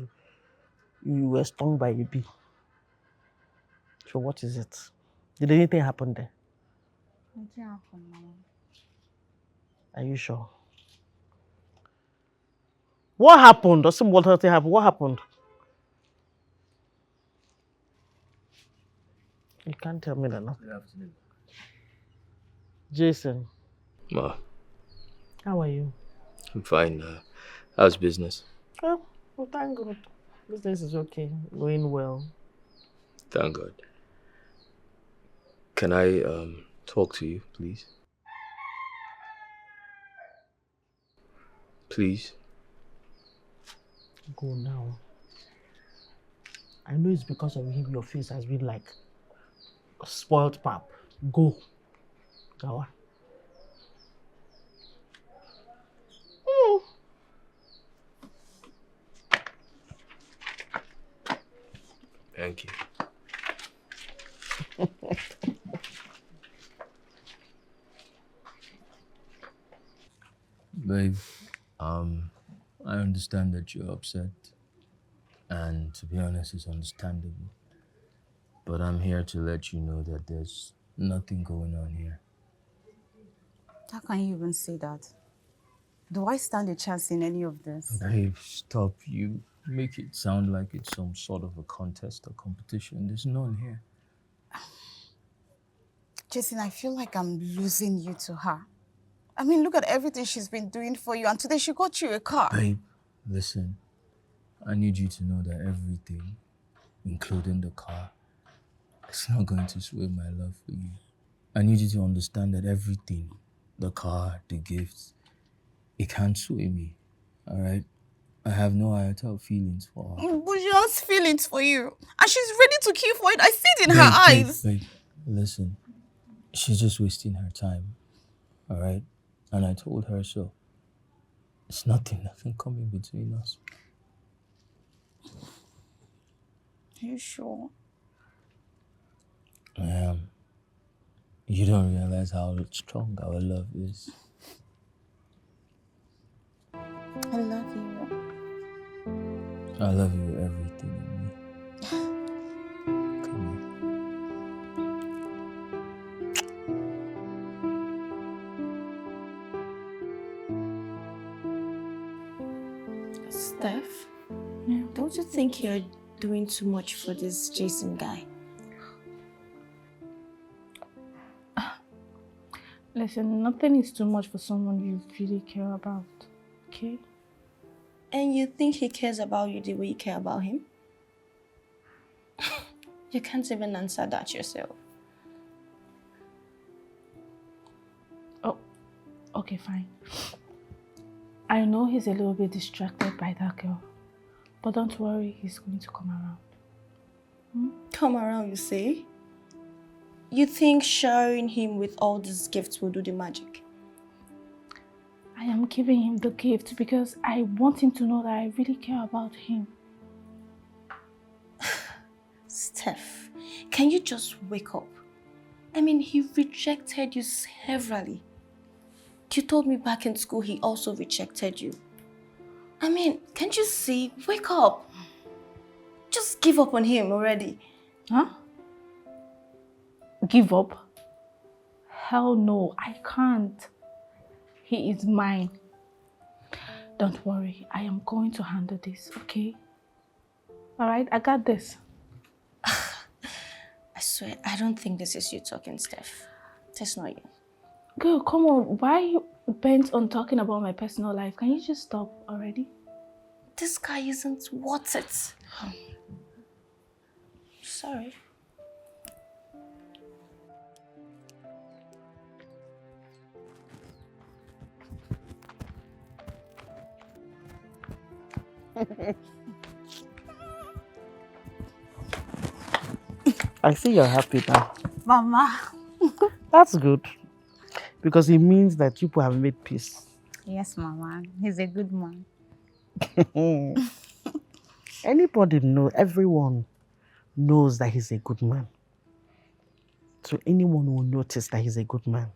you were stung by a bee. So what is it? Did anything happen there? Nothing happened, Mama. Are you sure? What happened? Or some water thing happened? What happened? You can't tell me that now. Good afternoon. Jason, Ma, how are you? I'm fine. How's business? Oh, well, thank God. Business is okay. Going well. Thank God. Can I talk to you, please? Please? Go now. I know it's because of him your face has been like a spoiled pap. Go. Go on. Thank you. Babe, I understand that you're upset. And to be honest, it's understandable. But I'm here to let you know that there's nothing going on here. How can you even say that? Do I stand a chance in any of this? Babe, stop. You make it sound like it's some sort of a contest or competition. There's none here. Jason, I feel like I'm losing you to her. I mean, look at everything she's been doing for you, and today she got you a car. Babe, listen. I need you to know that everything, including the car, is not going to sway my love for you. I need you to understand that everything, the car, the gifts, it can't sway me, all right? I have no iota of feelings for her. But she has feelings for you, and she's ready to kill for it. I see it in her eyes. Babe, listen. She's just wasting her time, all right? And I told her so. It's nothing that can come in between us. Are you sure? I am. You don't realize how strong our love is. I love you. I love you with everything in me. Come here. Steph, yeah. Don't you think you're doing too much for this Jason guy? Listen, nothing is too much for someone you really care about, okay? And you think he cares about you the way you care about him? You can't even answer that yourself. Oh, okay, fine. I know he's a little bit distracted by that girl, but don't worry, he's going to come around. Come around, you say? You think sharing him with all these gifts will do the magic? I am giving him the gift because I want him to know that I really care about him. Steph, can you just wake up? I mean, he rejected you severally. You told me back in school he also rejected you. I mean, can't you see? Wake up. Just give up on him already. Huh? Give up? Hell no, I can't. He is mine. Don't worry, I am going to handle this, okay? Alright, I got this. I swear, I don't think this is you talking, Steph. That's not you. Girl, come on. Why are you bent on talking about my personal life? Can you just stop already? This guy isn't worth it. Sorry. I see you're happy now. Mama. That's good. Because it means that people have made peace. Yes, Mama. He's a good man. Anybody know, everyone knows that he's a good man. So anyone will notice that he's a good man.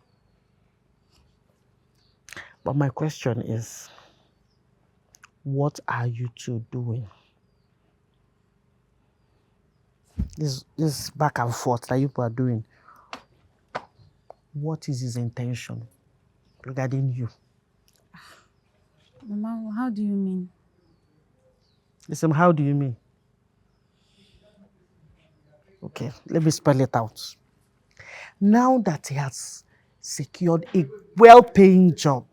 But my question is, what are you two doing? This back and forth that you people are doing, what is his intention regarding you? Mama, how do you mean? Listen, how do you mean? Okay, let me spell it out. Now that he has secured a well-paying job,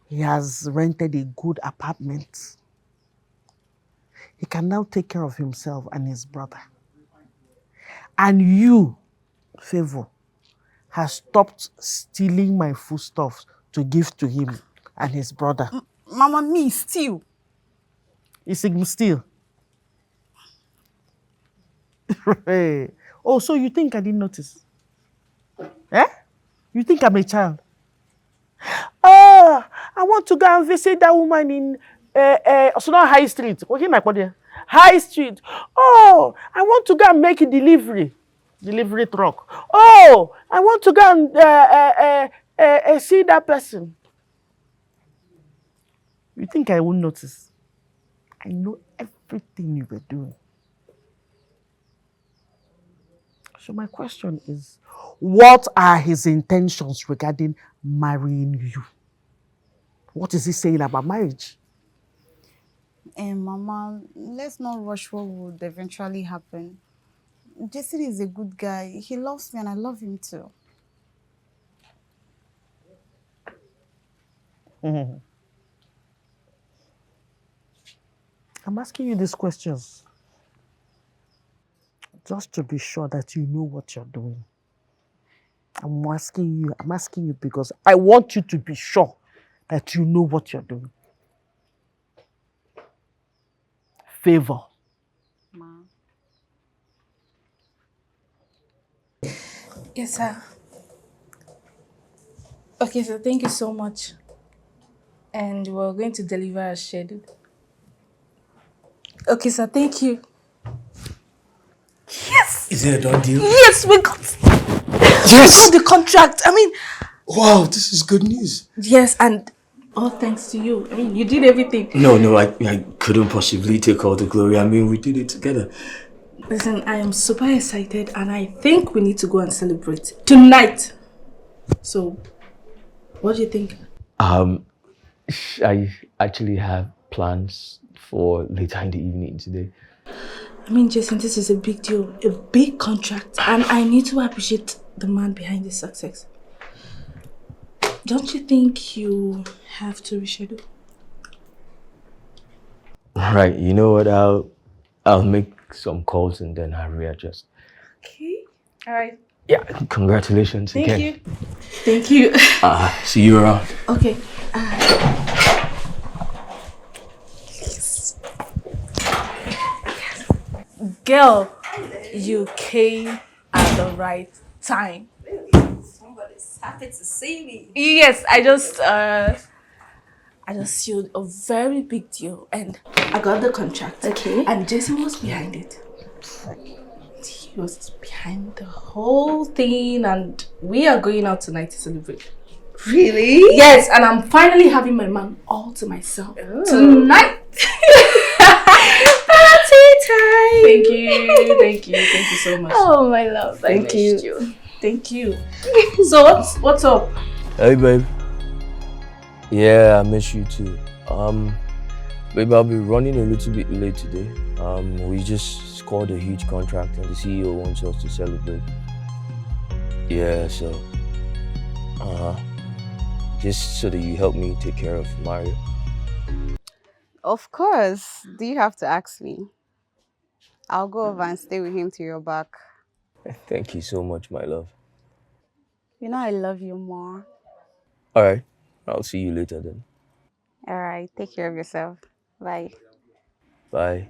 he has rented a good apartment, he can now take care of himself and his brother. And you, Favor, has stopped stealing my foodstuffs to give to him and his brother. Mama, me steal. Is it steal? Oh, so you think I didn't notice? Eh? You think I'm a child? Oh, I want to go and visit that woman in not High Street. Okay, my body. High Street. Oh, I want to go and make a delivery truck. Oh, I want to go and See that person. You think I won't notice? I know everything you were doing. So my question is, what are his intentions regarding marrying you? What is he saying about marriage? Mama, let's not rush what would eventually happen. Jason is a good guy. He loves me and I love him too. I'm asking you these questions just to be sure that you know what you're doing. I'm asking you because I want you to be sure that you know what you're doing. Favor. Ma. Yes, sir. Okay, so thank you so much. And we're going to deliver as scheduled. Okay, sir, thank you. Yes! Is it a done deal? Yes, we got the contract. I mean, Wow, this is good news. yes, and all thanks to you. I mean, you did everything. No, I couldn't possibly take all the glory. I mean, we did it together. Listen, I am super excited and I think we need to go and celebrate tonight. So, what do you think? I actually have plans for later in the evening today. I mean, Jason, this is a big deal, a big contract, and I need to appreciate the man behind this success. Don't you think you have to reschedule? Right, you know what? I'll make some calls and then I'll readjust. Okay. All right. Yeah, congratulations again. Thank you. Thank you. See you around. Okay. Girl, you came at the right time. Somebody's happy to see me. Yes, I just sealed a very big deal and I got the contract. Okay. And Jason was behind it. He was behind the whole thing and we are going out tonight to celebrate. Really? Yes, and I'm finally having my man all to myself tonight. Party time. Thank you so much. Oh my love, Thank I missed you. Thank you. So what's up? Hey, babe. Yeah, I miss you too. Babe, I'll be running a little bit late today. We just scored a huge contract and the CEO wants us to celebrate. Yeah, so, just so that you help me take care of Mario. Of course. Do you have to ask me? I'll go over and stay with him till you're back. Thank you so much, my love. You know I love you more. All right, I'll see you later then. All right. Take care of yourself. Bye. Bye.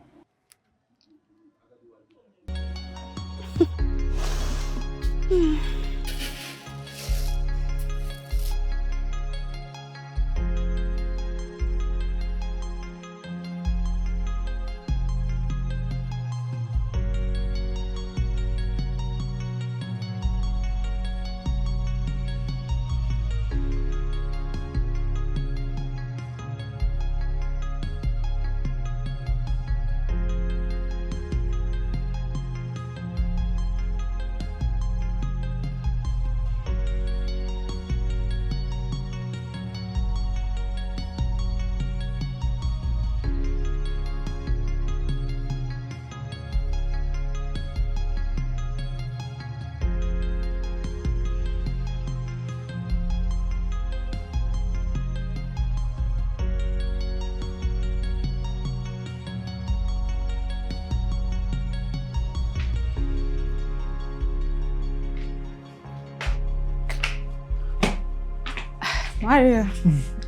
Mario.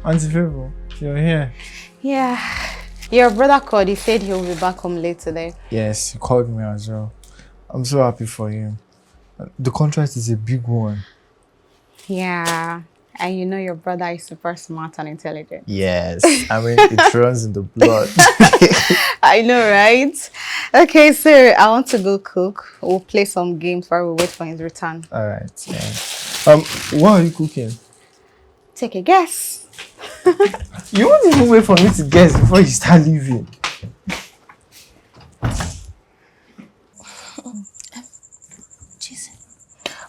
Auntie Favor, you're here. Yeah. Your brother called. He said he'll be back home late today. Yes, he called me as well. I'm so happy for you. The contract is a big one. Yeah. And you know your brother is super smart and intelligent. Yes, I mean, it runs in the blood. I know, right? Okay, so I want to go cook. We'll play some games while we wait for his return. All right. Yeah. What are you cooking? Take a guess. You won't even wait for me to guess before you start leaving. Jason.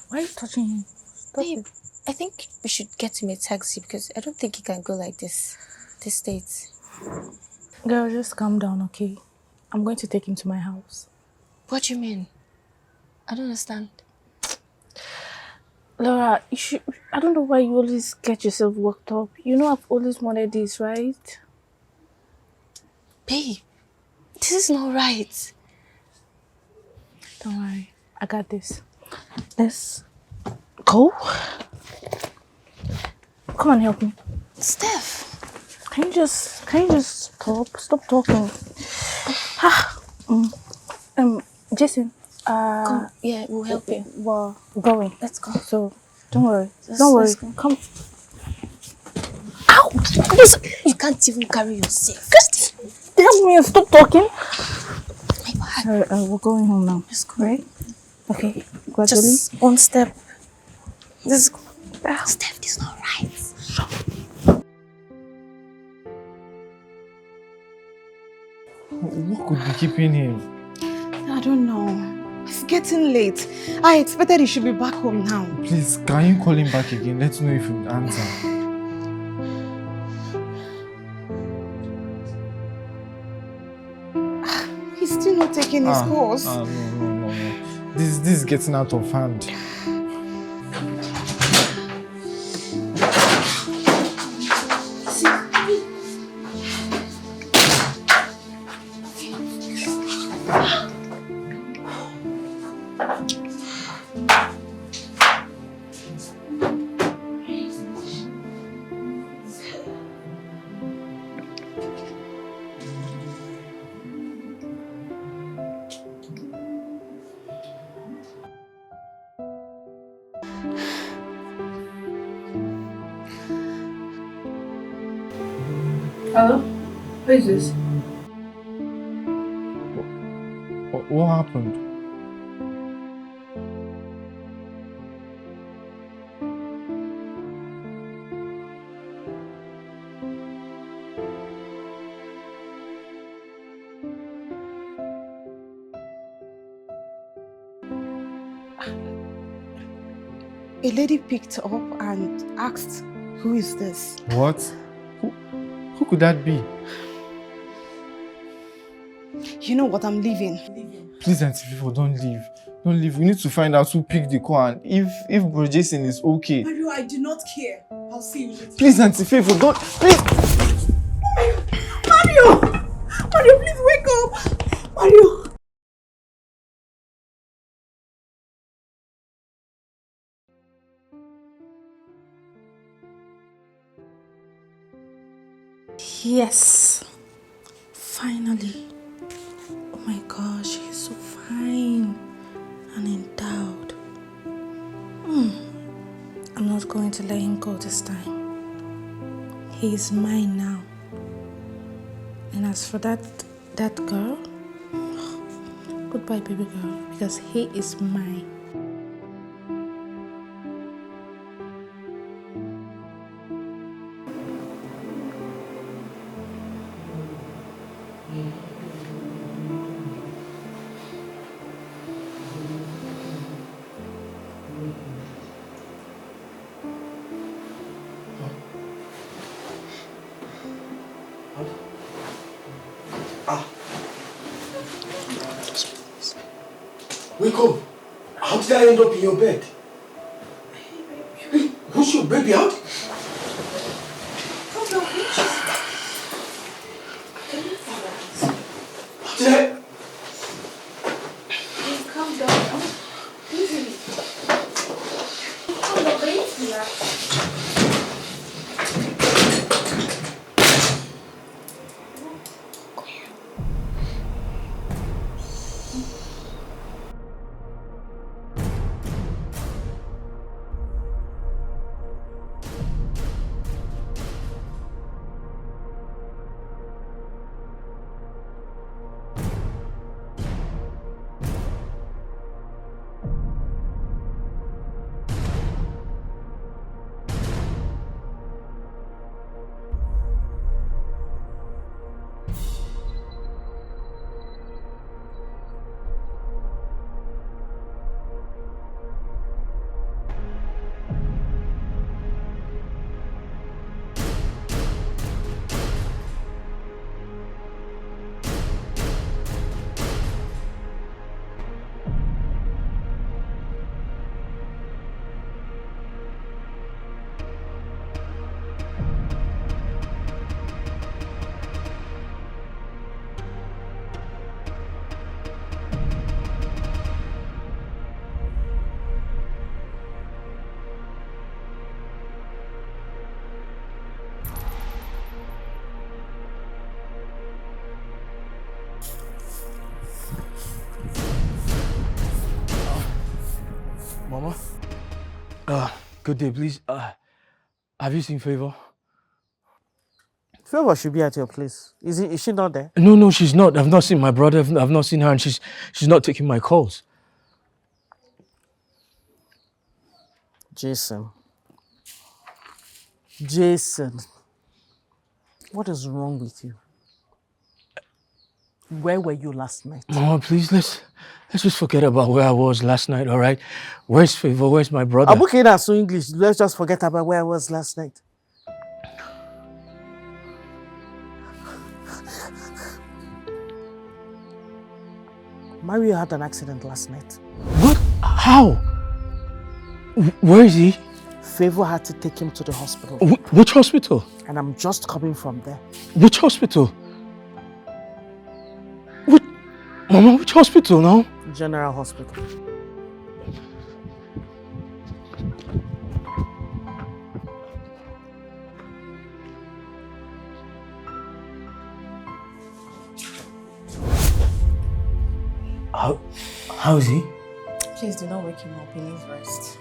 Why are you touching him? Stop Babe, it. I think we should get him a taxi because I don't think he can go like this. This date. Girl, just calm down, okay? I'm going to take him to my house. What do you mean? I don't understand. Laura, I don't know why you always get yourself worked up. You know I've always wanted this, right? Babe, this is not right. Don't worry, I got this. Let's go. Come on, help me. Steph. Can you just stop talking? Jason. Come. Yeah, we'll help you. We're going. Let's go. So don't worry. Let's go. Come. Ow! You can't even carry yourself. Just help me and stop talking. My bad. Alright, we're going home now. Let's go. Right? Okay. Gradually. Just one step. Let's go. Steph, this is not right. What could be keeping him? I don't know. It's getting late. I expected he should be back home now. Please, can you call him back again? Let's know if he would answer. He's still not taking his course. No. This is getting out of hand. Hello? Who is this? What happened? A lady picked up and asked, "Who is this?" What? Who could that be? You know what? I'm leaving. Please, Auntie Fifo, don't leave. Don't leave. We need to find out who picked the car and if Bro Jason is okay. Mario, I do not care. I'll see you later. Please, Auntie Fifo, don't. Please. Mario! Mario, please wake up! Mario! Yes. Finally. Oh my gosh, he's so fine and endowed. I'm not going to let him go this time. He is mine now. And as for that girl, goodbye baby girl, because he is mine. Wake up! How did I end up in your bed? Who's your baby out? Calm down, please. How did I? Calm down. Easily. Calm down, please. Relax. Mama? Good day, please. Have you seen Favor? Favor should be at your place. Is she not there? No, she's not. I've not seen my brother. I've not seen her, and she's not taking my calls. Jason, what is wrong with you? Where were you last night? Mama, please, let's just forget about where I was last night, all right? Where's Favor? Where's my brother? I'm okay, that's so English. Let's just forget about where I was last night. Mario had an accident last night. What? How? Where is he? Favor had to take him to the hospital. Which hospital? And I'm just coming from there. Which hospital? Mama, which hospital now? General Hospital. How is he? Please do not wake him up. He needs rest.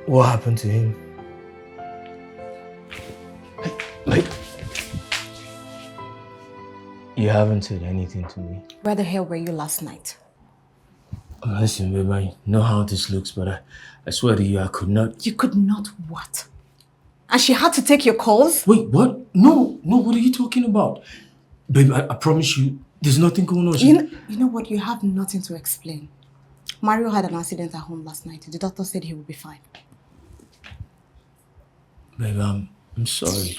What happened to him? Like, you haven't said anything to me. Where the hell were you last night? Listen, babe, I know how this looks, but I swear to you, I could not. You could not what? And she had to take your calls? Wait, what? No, what are you talking about? Babe, I promise you, there's nothing going on. You know what? You have nothing to explain. Mario had an accident at home last night. The doctor said he will be fine. Babe, I'm sorry.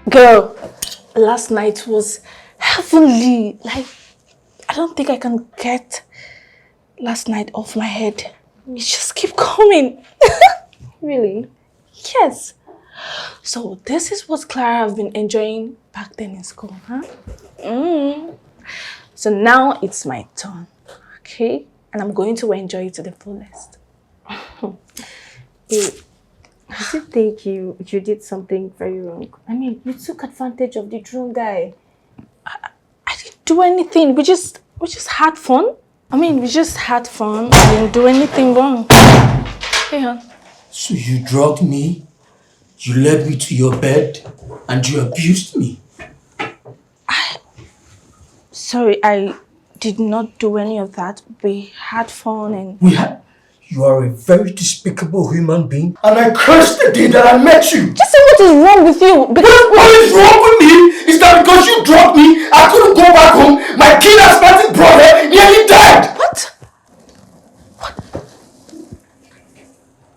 Girl, last night was heavenly. Like, I don't think I can get last night off my head. It just keep coming. Really? Yes. So this is what Clara have been enjoying back then in school, huh? So now it's my turn, okay? And I'm going to enjoy it to the fullest. Hey, does it think you did something very wrong? I mean, you took advantage of the drone guy. I didn't do anything. We just had fun. I mean, we just had fun. I didn't do anything wrong. Hey, hon. So you drugged me, you led me to your bed, and you abused me. Sorry, I did not do any of that. We had fun and... You are a very despicable human being, and I cursed the day that I met you. Just say what is wrong with you. Because what is wrong with me is that because you drugged me, I couldn't go back home. My kid asthmatic brother nearly died. What?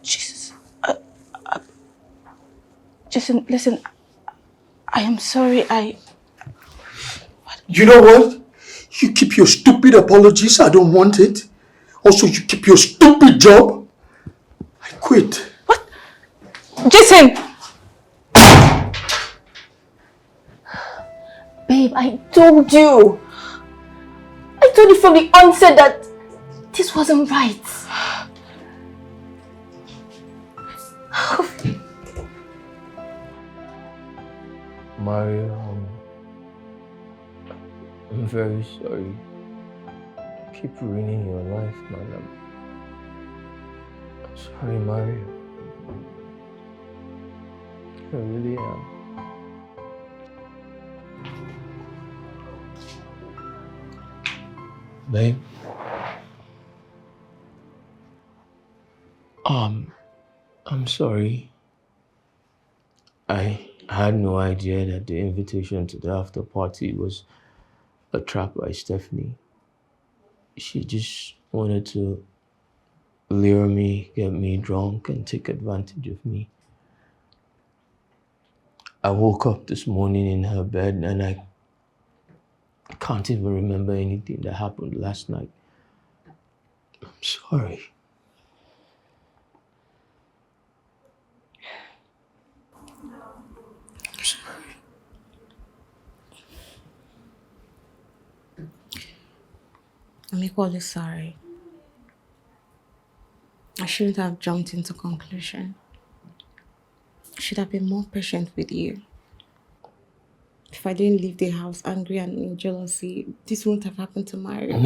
Jesus. Jason, listen. I am sorry. You know what? You keep your stupid apologies. I don't want it. Also, you keep your stupid job. I quit. What? Jason! Babe, I told you. I told you from the onset that this wasn't right. Mario, I'm very sorry. Keep ruining your life, man. I'm sorry, Mario. I really am. Babe. I'm sorry. I had no idea that the invitation to the after party was a trap by Stephanie. She just wanted to lure me, get me drunk, and take advantage of me. I woke up this morning in her bed and I can't even remember anything that happened last night. I'm sorry. I'm sorry. I'm equally sorry. I shouldn't have jumped into conclusion. I should have been more patient with you. If I didn't leave the house angry and in jealousy, this wouldn't have happened to Mario.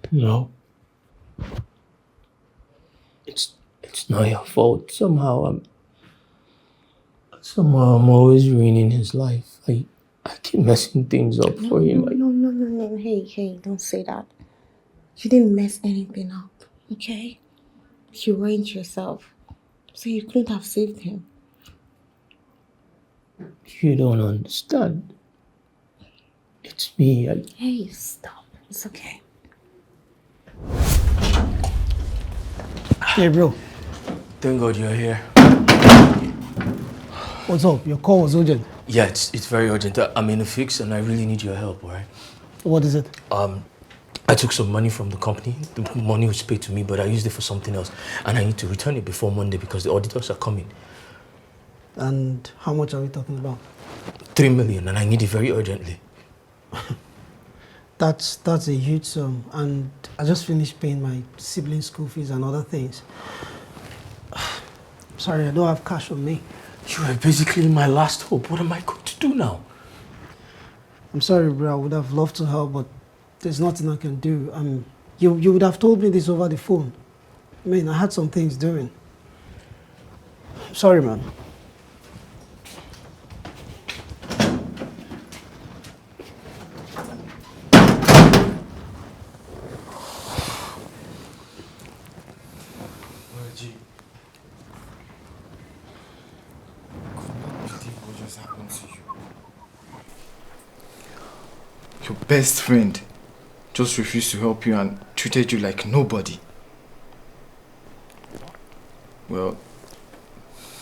No. It's not your fault. Somehow I'm always ruining his life. I keep messing things up for him. No. Hey, don't say that. You didn't mess anything up, okay? You ruined yourself. So you couldn't have saved him. You don't understand. It's me. Hey, stop. It's okay. Hey, bro. Thank God you're here. What's up? Your call was urgent. Yeah, it's very urgent. I'm in a fix and I really need your help, alright? What is it? I took some money from the company. The money was paid to me, but I used it for something else. And I need to return it before Monday because the auditors are coming. And how much are we talking about? 3 million, and I need it very urgently. That's a huge sum, and I just finished paying my siblings' school fees and other things. Sorry, I don't have cash on me. You are basically my last hope. What am I going to do now? I'm sorry, bro. I would have loved to help, but there's nothing I can do. You would have told me this over the phone. I mean, I had some things doing. Sorry, man. Your best friend just refused to help you and treated you like nobody. Well,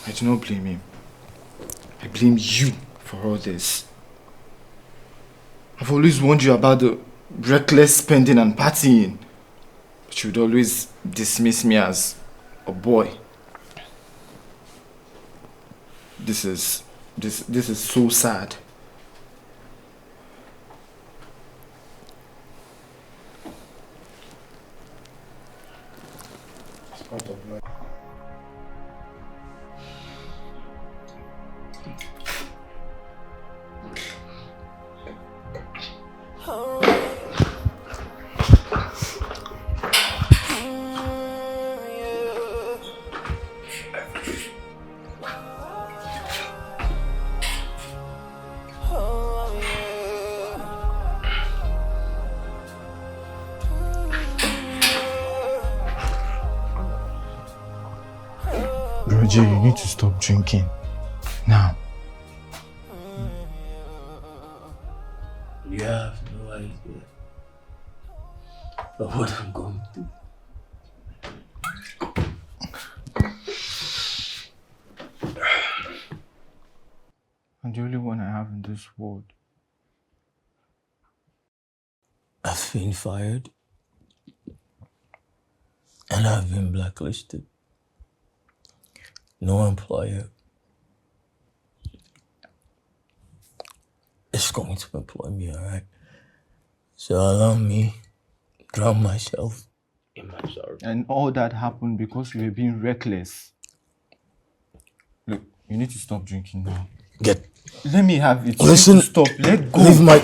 I do not blame him. I blame you for all this. I've always warned you about the reckless spending and partying, but you would always dismiss me as a boy. This is so sad. Roger, you need to stop drinking. Now. You have no idea of what I'm going through. I'm the only one I have in this world. I've been fired. And I've been blacklisted. No employer is going to employ me, alright? So allow me to drown myself in my sorrow. And all that happened because you were being reckless. Look, you need to stop drinking now. Let me have it. Listen. You need to stop. Let go. Leave my...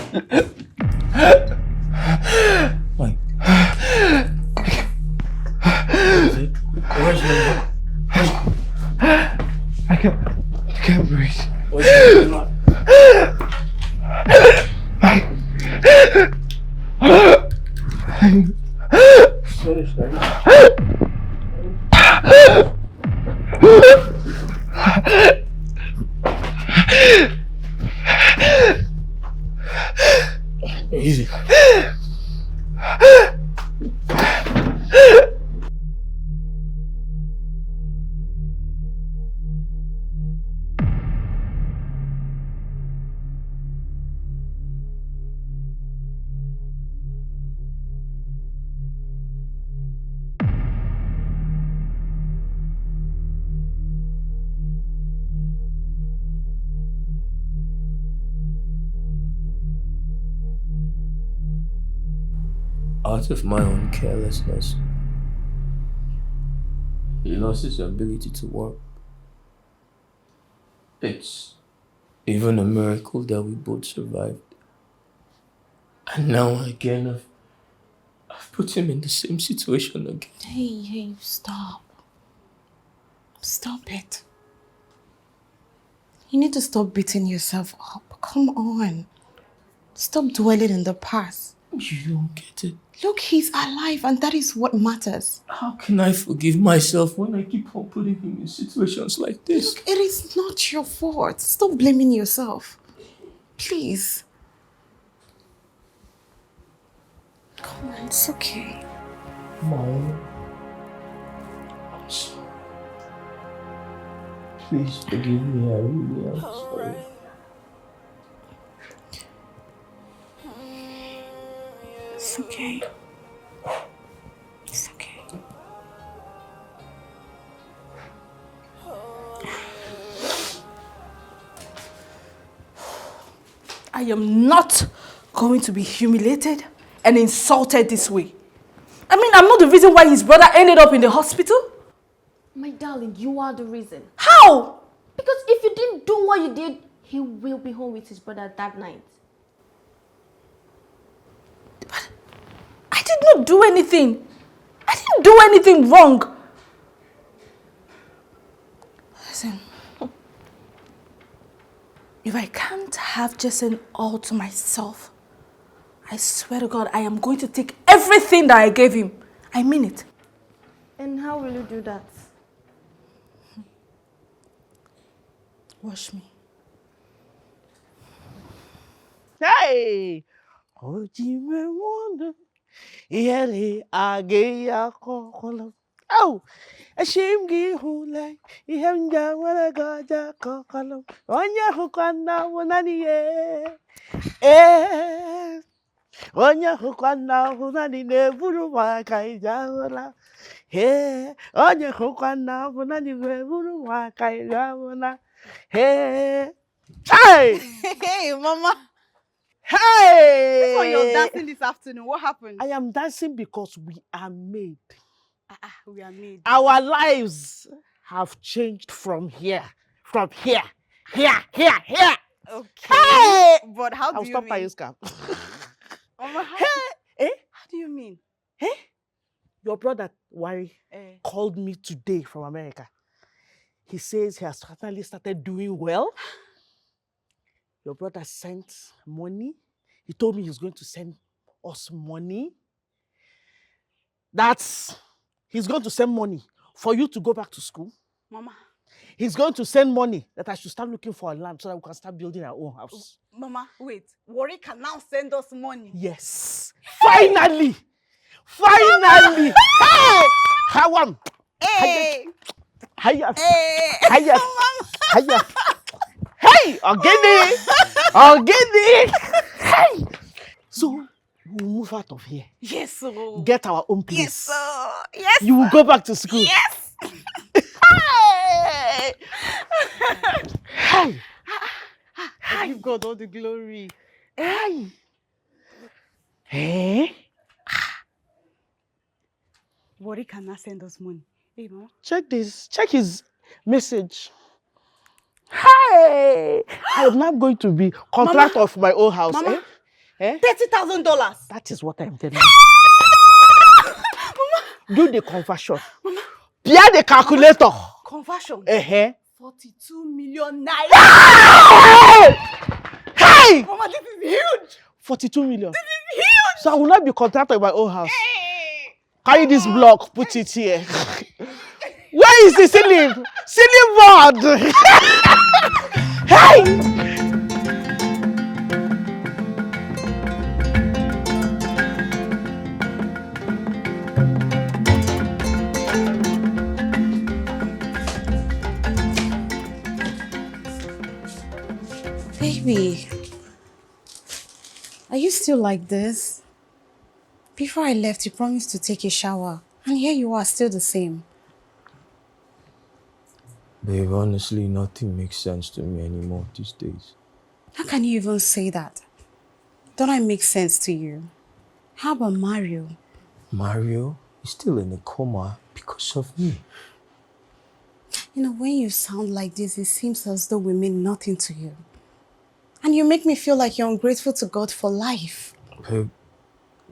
Wait. Where's my... I can't breathe. Where's my... Easy. Out of my own carelessness, he lost his ability to work. It's even a miracle that we both survived. And now again, I've put him in the same situation again. Hey, stop. Stop it. You need to stop beating yourself up. Come on. Stop dwelling in the past. You don't get it. Look, he's alive and that is what matters. How can I forgive myself when I keep on putting him in situations like this? Look, it is not your fault. Stop blaming yourself. Please. Come on, it's okay. Mom. I'm sorry. Please forgive me, I really am sorry. It's okay. It's okay. I am not going to be humiliated and insulted this way. I mean, I'm not the reason why his brother ended up in the hospital. My darling, you are the reason. How? Because if you didn't do what you did, he will be home with his brother that night. But I did not do anything. I didn't do anything wrong. Listen, if I can't have Jason all to myself, I swear to God, I am going to take everything that I gave him. I mean it. And how will you do that? Wash me. Hey! Ojime wonder. Yeri ageya kokolam. Oh! Ashim gi hule. Ihem jamana gaja kokolam. Onya hukwana wunani ye. Eh! Onya hukwana wunani ne buru wakai jawala. Hey! Onya hukwana wunani ne buru wakai jawala. Hey! Hey! Hey, Mama. Hey! So you're dancing this afternoon. What happened? I am dancing because we are made. We are made. Our lives have changed from here. From here. Here. Okay. Hey! But how do I'll you stop mean? by scam. Mama, how, Eh? how do you mean? Your brother, Wari, Eh. called me today from America. He says he has finally started doing well. Your brother sent money. He told me he's going to send us money. He's going to send money for you to go back to school. Mama. He's going to send money that I should start looking for a land so that we can start building our own house. Mama, wait. Worry can now send us money. Yes. Finally! Finally! Hey! Hawam! Hey! Hiya! Hey! Hiya! Hiya! Hey! Ogini! Hey! So, we'll move out of here. Yes, sir. Get our own place. Yes, sir. Yes, You will go back to school. Yes! Hey! Hey! I give God all the glory. Hey! Hey! Worry can now send us money. Hey, Mama. Check this. Check his message. Hey! I am now going to be contractor of my own house. Mama. Eh? $30,000. That is what I am telling you. Do the conversion. Via the calculator. Conversion. 42 million naira. Hey! Mama, this is huge. 42 million. This is huge. So I will not be contractor in my own house. Carry this block, put it here. Where is the ceiling? Ceiling board. Hey! Baby, are you still like this? Before I left, you promised to take a shower. And here you are, still the same. Babe, honestly, nothing makes sense to me anymore these days. How can you even say that? Don't I make sense to you? How about Mario? Mario is still in a coma because of me. You know, when you sound like this, it seems as though we mean nothing to you. And you make me feel like you're ungrateful to God for life. Babe,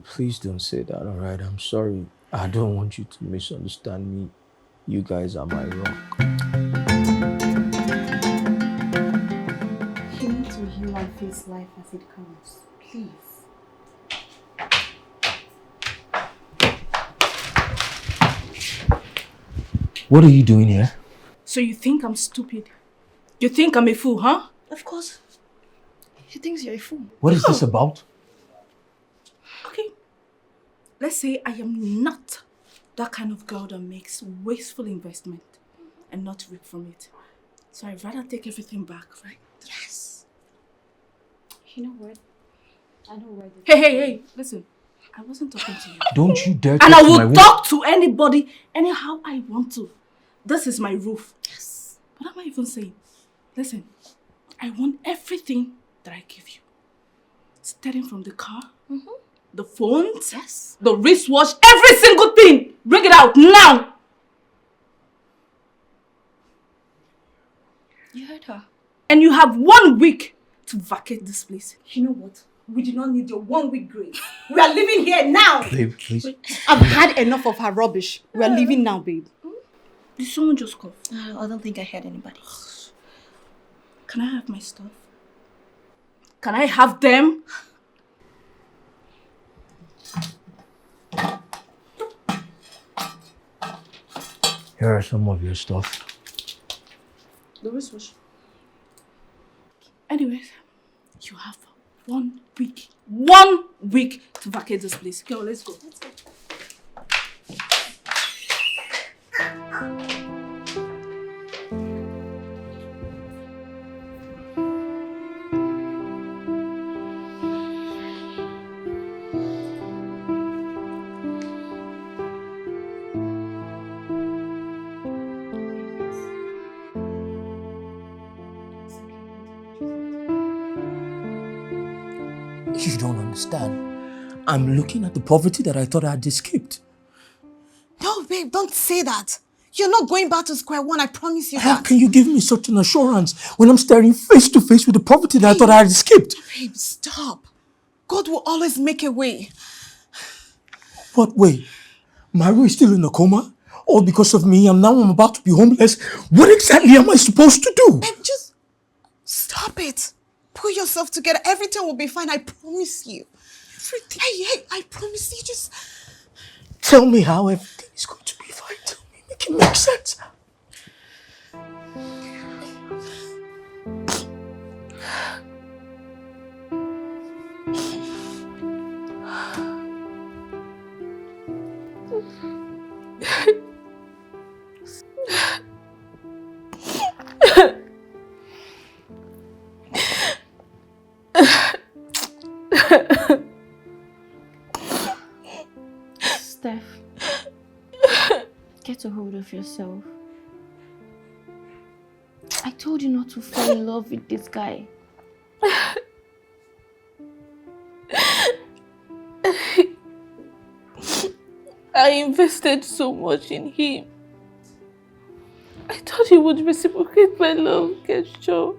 please don't say that, alright? I'm sorry. I don't want you to misunderstand me. You guys are my rock. You need to heal and face life as it comes. Please. What are you doing here? So you think I'm stupid? You think I'm a fool, huh? Of course. He thinks you're a fool. What is this about? Okay. Let's say I am not that kind of girl that makes wasteful investment and not reap from it. So I'd rather take everything back, right? Yes. You know what? I know where this Hey, listen. I wasn't talking to you. Don't you dare And talk I to my will woman. talk to anybody anyhow I want to. This is my roof. Yes. What am I even saying? Listen, I want everything that I give you. Starting from the car, the phones, Yes. the wristwatch, every single thing. Bring it out now. You heard her. And you have 1 week to vacate this place. You know what? We do not need your 1 week grace. We are living here now. Babe, please. I've had enough of her rubbish. We are leaving now, babe. Did someone just cough? I don't think I heard anybody. Can I have my stuff? Can I have them? Here are some of your stuff. The wristwatch. Anyways, you have 1 week. 1 week to vacate this place. Girl, let's go. You don't understand. I'm looking at the poverty that I thought I had escaped. No, babe, don't say that. You're not going back to square one, I promise you How that. can you give me such an assurance when I'm staring face to face with the poverty that I thought I had escaped? Babe, stop. God will always make a way. What way? Mario is still in a coma? All because of me, I'm about to be homeless. What exactly am I supposed to do? Babe, just stop it. Pull yourself together. Everything will be fine, I promise you. Everything? Hey, I promise you, just... Tell me how everything is going to be fine. Tell me, make it make sense. Steph, get a hold of yourself. I told you not to fall in love with this guy. I invested so much in him. I thought he would reciprocate my love, gesture.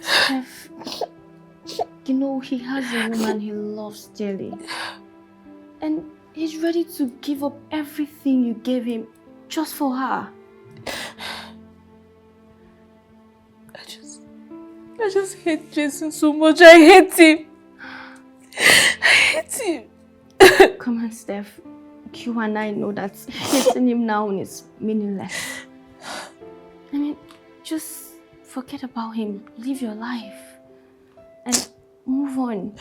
Steph, you know he has a woman he loves dearly. And he's ready to give up everything you gave him just for her. I just hate Jason so much. I hate him. I hate him. Come on, Steph. You and I know that hating him now is meaningless. I mean, just forget about him. Live your life. And move on.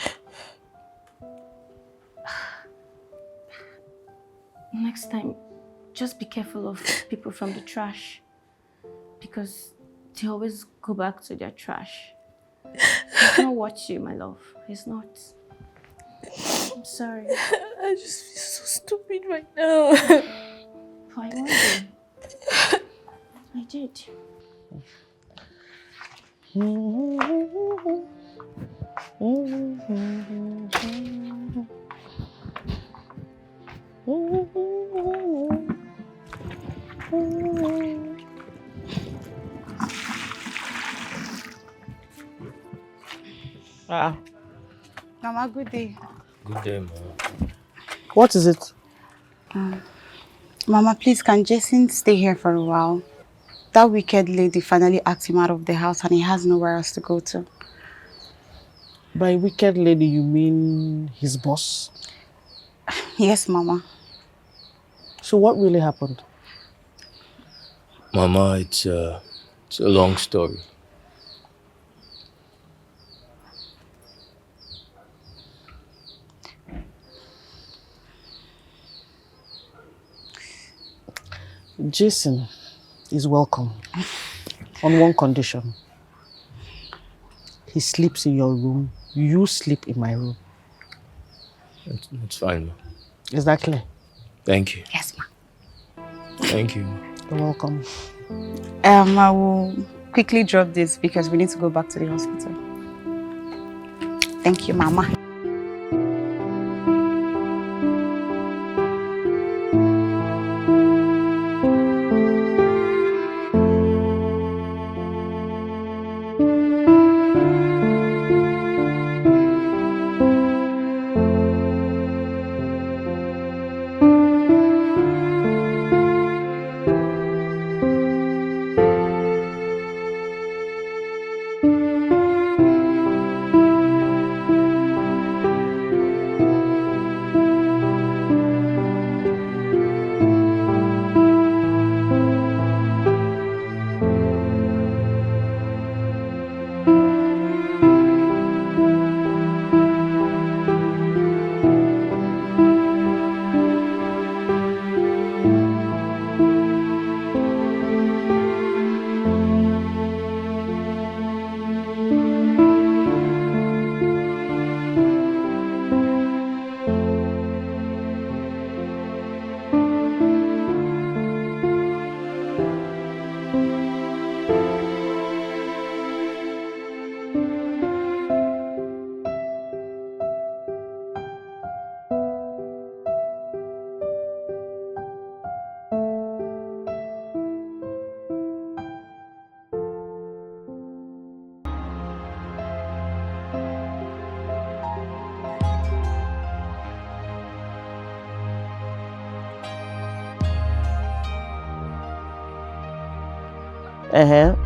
Next time, just be careful of people from the trash. Because they always go back to their trash. He's not watch you, my love. He's not. I'm sorry. I just feel so stupid right now. Why won't you? I did. Ah, Mama, good day. Good day, Mama. what is it? Mama, please, can Jason stay here for a while? That wicked lady finally asked him out of the house and he has nowhere else to go to. By wicked lady, you mean his boss? Yes, Mama. So what really happened? Mama, it's a long story. Jason is welcome on one condition. He sleeps in your room, you sleep in my room. It's fine, Ma. Is that clear? Thank you. Yes, Ma. Thank you. You're welcome. I will quickly drop this because we need to go back to the hospital. Thank you, Mama.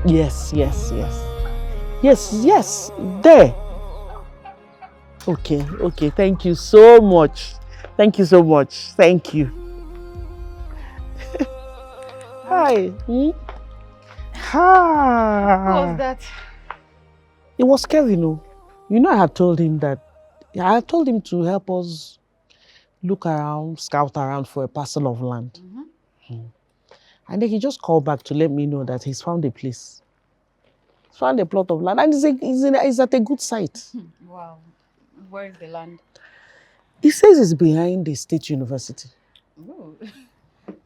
Yes. Yes. There. Okay. Thank you so much. Thank you. Hi. Hi. Who was that? It was Kevin. Oh. You know, I had told him to help us look around, scout around for a parcel of land. And then he just called back to let me know that he's found a place. He's found a plot of land and it's at a good site. Wow. Where is the land? He says it's behind the State University. Oh,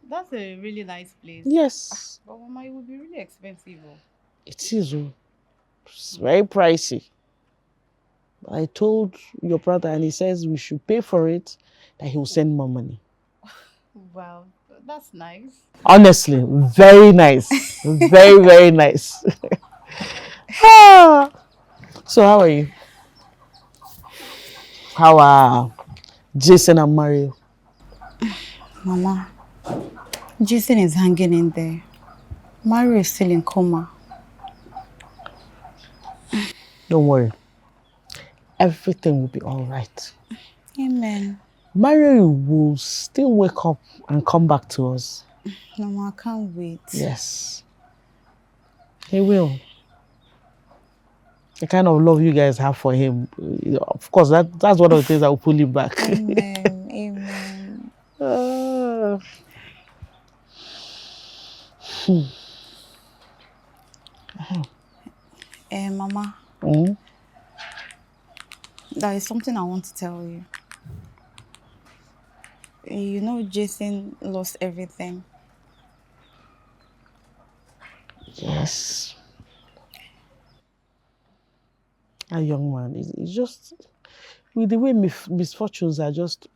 that's a really nice place. Yes. But Mama, it would be really expensive. It is. It's very pricey. I told your brother and he says we should pay for it, that he will send more money. Wow, that's nice. Honestly, very nice. Very, very nice. So how are you? How are Jason and Mario? Mama, Jason is hanging in there. Mario is still in coma. Don't worry. Everything will be all right. Amen. Mario will still wake up and come back to us. Mama, I can't wait. Yes. He will. The kind of love you guys have for him, of course, that's one of the things that will pull him back. Amen. Mama, there is something I want to tell you. You know, Jason lost everything. Yes. A young man. It's just, with the way misfortunes are just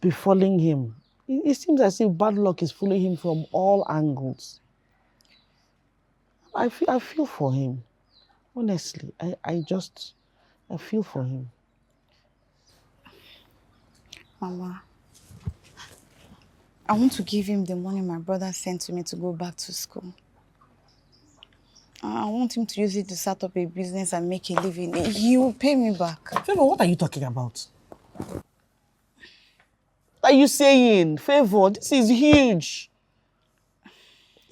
befalling him, It seems as if bad luck is following him from all angles. I feel for him. Honestly, I feel for him. Mama, I want to give him the money my brother sent to me to go back to school. I want him to use it to start up a business and make a living. He will pay me back. Favor, what are you talking about? What are you saying? Favor, this is huge.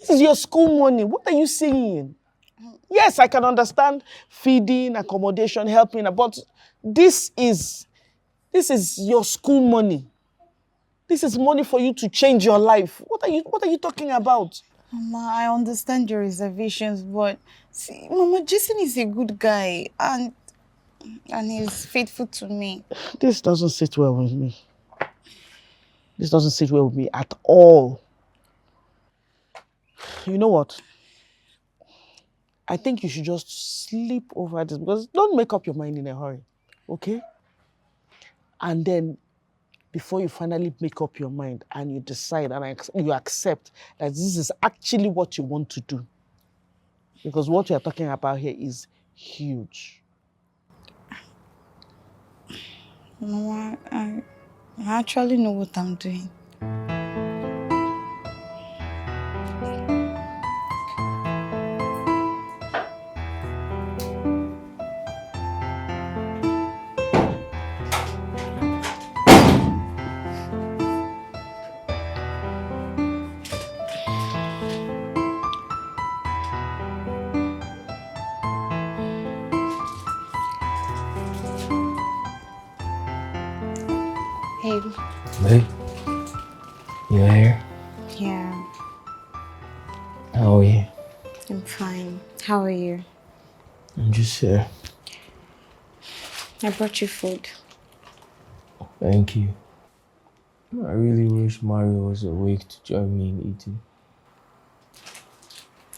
This is your school money. What are you saying? Yes, I can understand feeding, accommodation, helping, but this is your school money. This is money for you to change your life. What are you talking about? Mama, I understand your reservations, but see, Mama, Jason is a good guy and he's faithful to me. This doesn't sit well with me. This doesn't sit well with me at all. You know what? I think you should just sleep over this because don't make up your mind in a hurry, okay? And then before you finally make up your mind and you decide and you accept that this is actually what you want to do. Because what we are talking about here is huge. Mama, I actually know what I'm doing. Hey. Hey, you here? Yeah, How are you? I'm fine. How are you? I'm just here. I brought you food. Thank you. I really wish Mario was awake to join me in eating.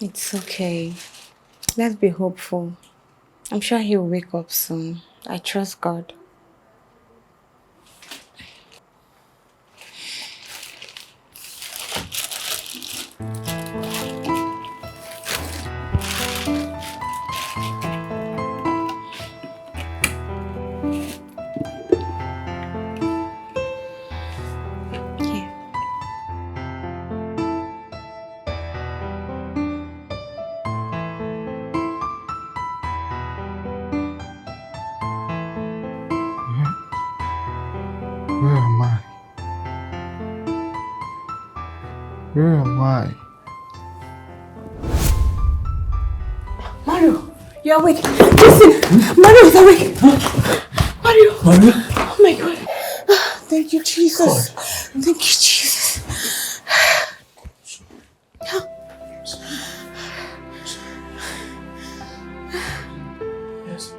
It's okay. Let's be hopeful. I'm sure he'll wake up soon. I trust God. Where am I? Where am I? Mario, you're awake. Listen, Mario is awake. Mario. Oh my God. Thank you, Jesus. Thank you, Jesus. Yes.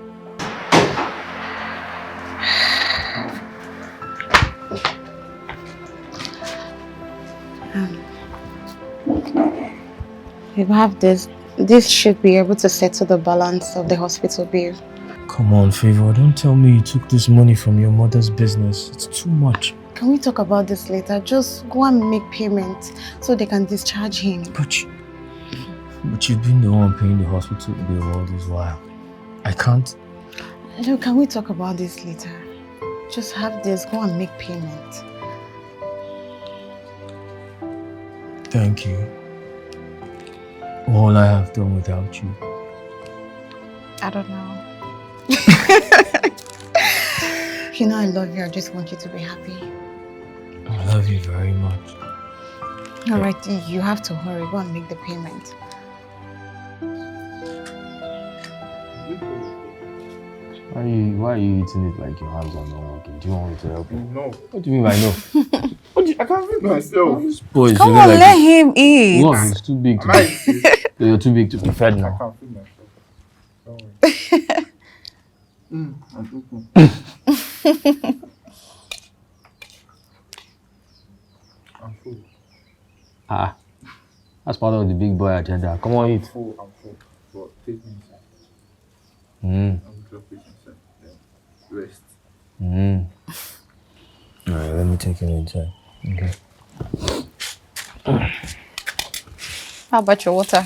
If I have this should be able to settle the balance of the hospital bill. Come on, Favor. Don't tell me you took this money from your mother's business. It's too much. Can we talk about this later? Just go and make payment so they can discharge him. But you've been the one paying the hospital bill all this while. I can't. Look, can we talk about this later? Just have this, go and make payment. Thank you. All I have done without you. I don't know. You know I love you, I just want you to be happy. I love you very much. Alright, you have to hurry, go and make the payment. Why are you eating it like your hands are not working? Do you want me to help you? No. What do you mean by no? I can't feed myself. Boys, Come on, let him eat. What? It's too big to be. You're too big to be fed I now. can't feed myself. Don't worry. I'm full. Ah, that's part of the big boy agenda. Come on, eat. I'm full. But take me inside. Mm. I'll drop it inside. Then rest. Mm. Alright, let me take you inside. Okay. How about your water?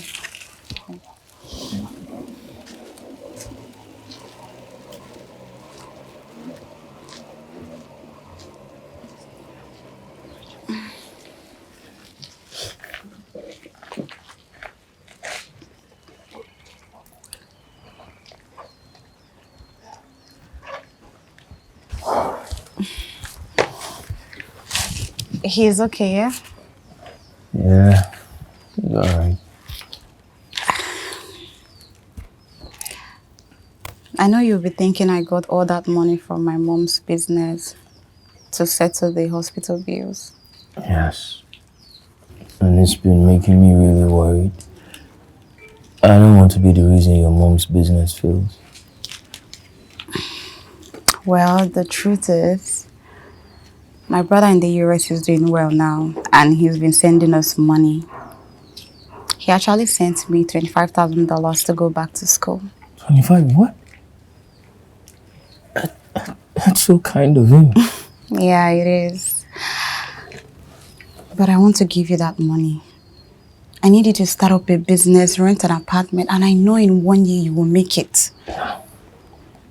He's okay, yeah? Yeah, he's alright. I know you'll be thinking I got all that money from my mom's business to settle the hospital bills. Yes. And it's been making me really worried. I don't want to be the reason your mom's business fails. Well, the truth is, my brother in the US is doing well now, and he's been sending us money. He actually sent me $25,000 to go back to school. 25 what? That's so kind of him. Yeah, it is. But I want to give you that money. I need you to start up a business, rent an apartment, and I know in 1 year you will make it.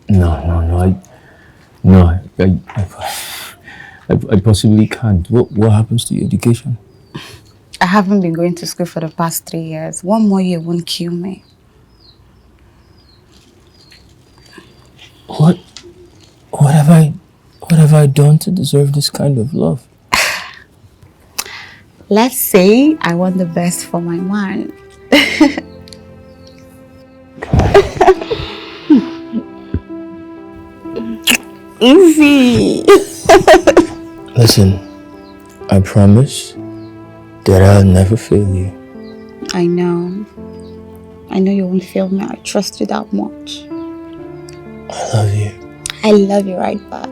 No. I possibly can't. What happens to your education? I haven't been going to school for the past 3 years. 1 more year won't kill me. What have I done to deserve this kind of love? Let's say I want the best for my man. Easy. Listen, I promise that I'll never fail you. I know. I know you won't fail me. I trust you that much. I love you. I love you right back.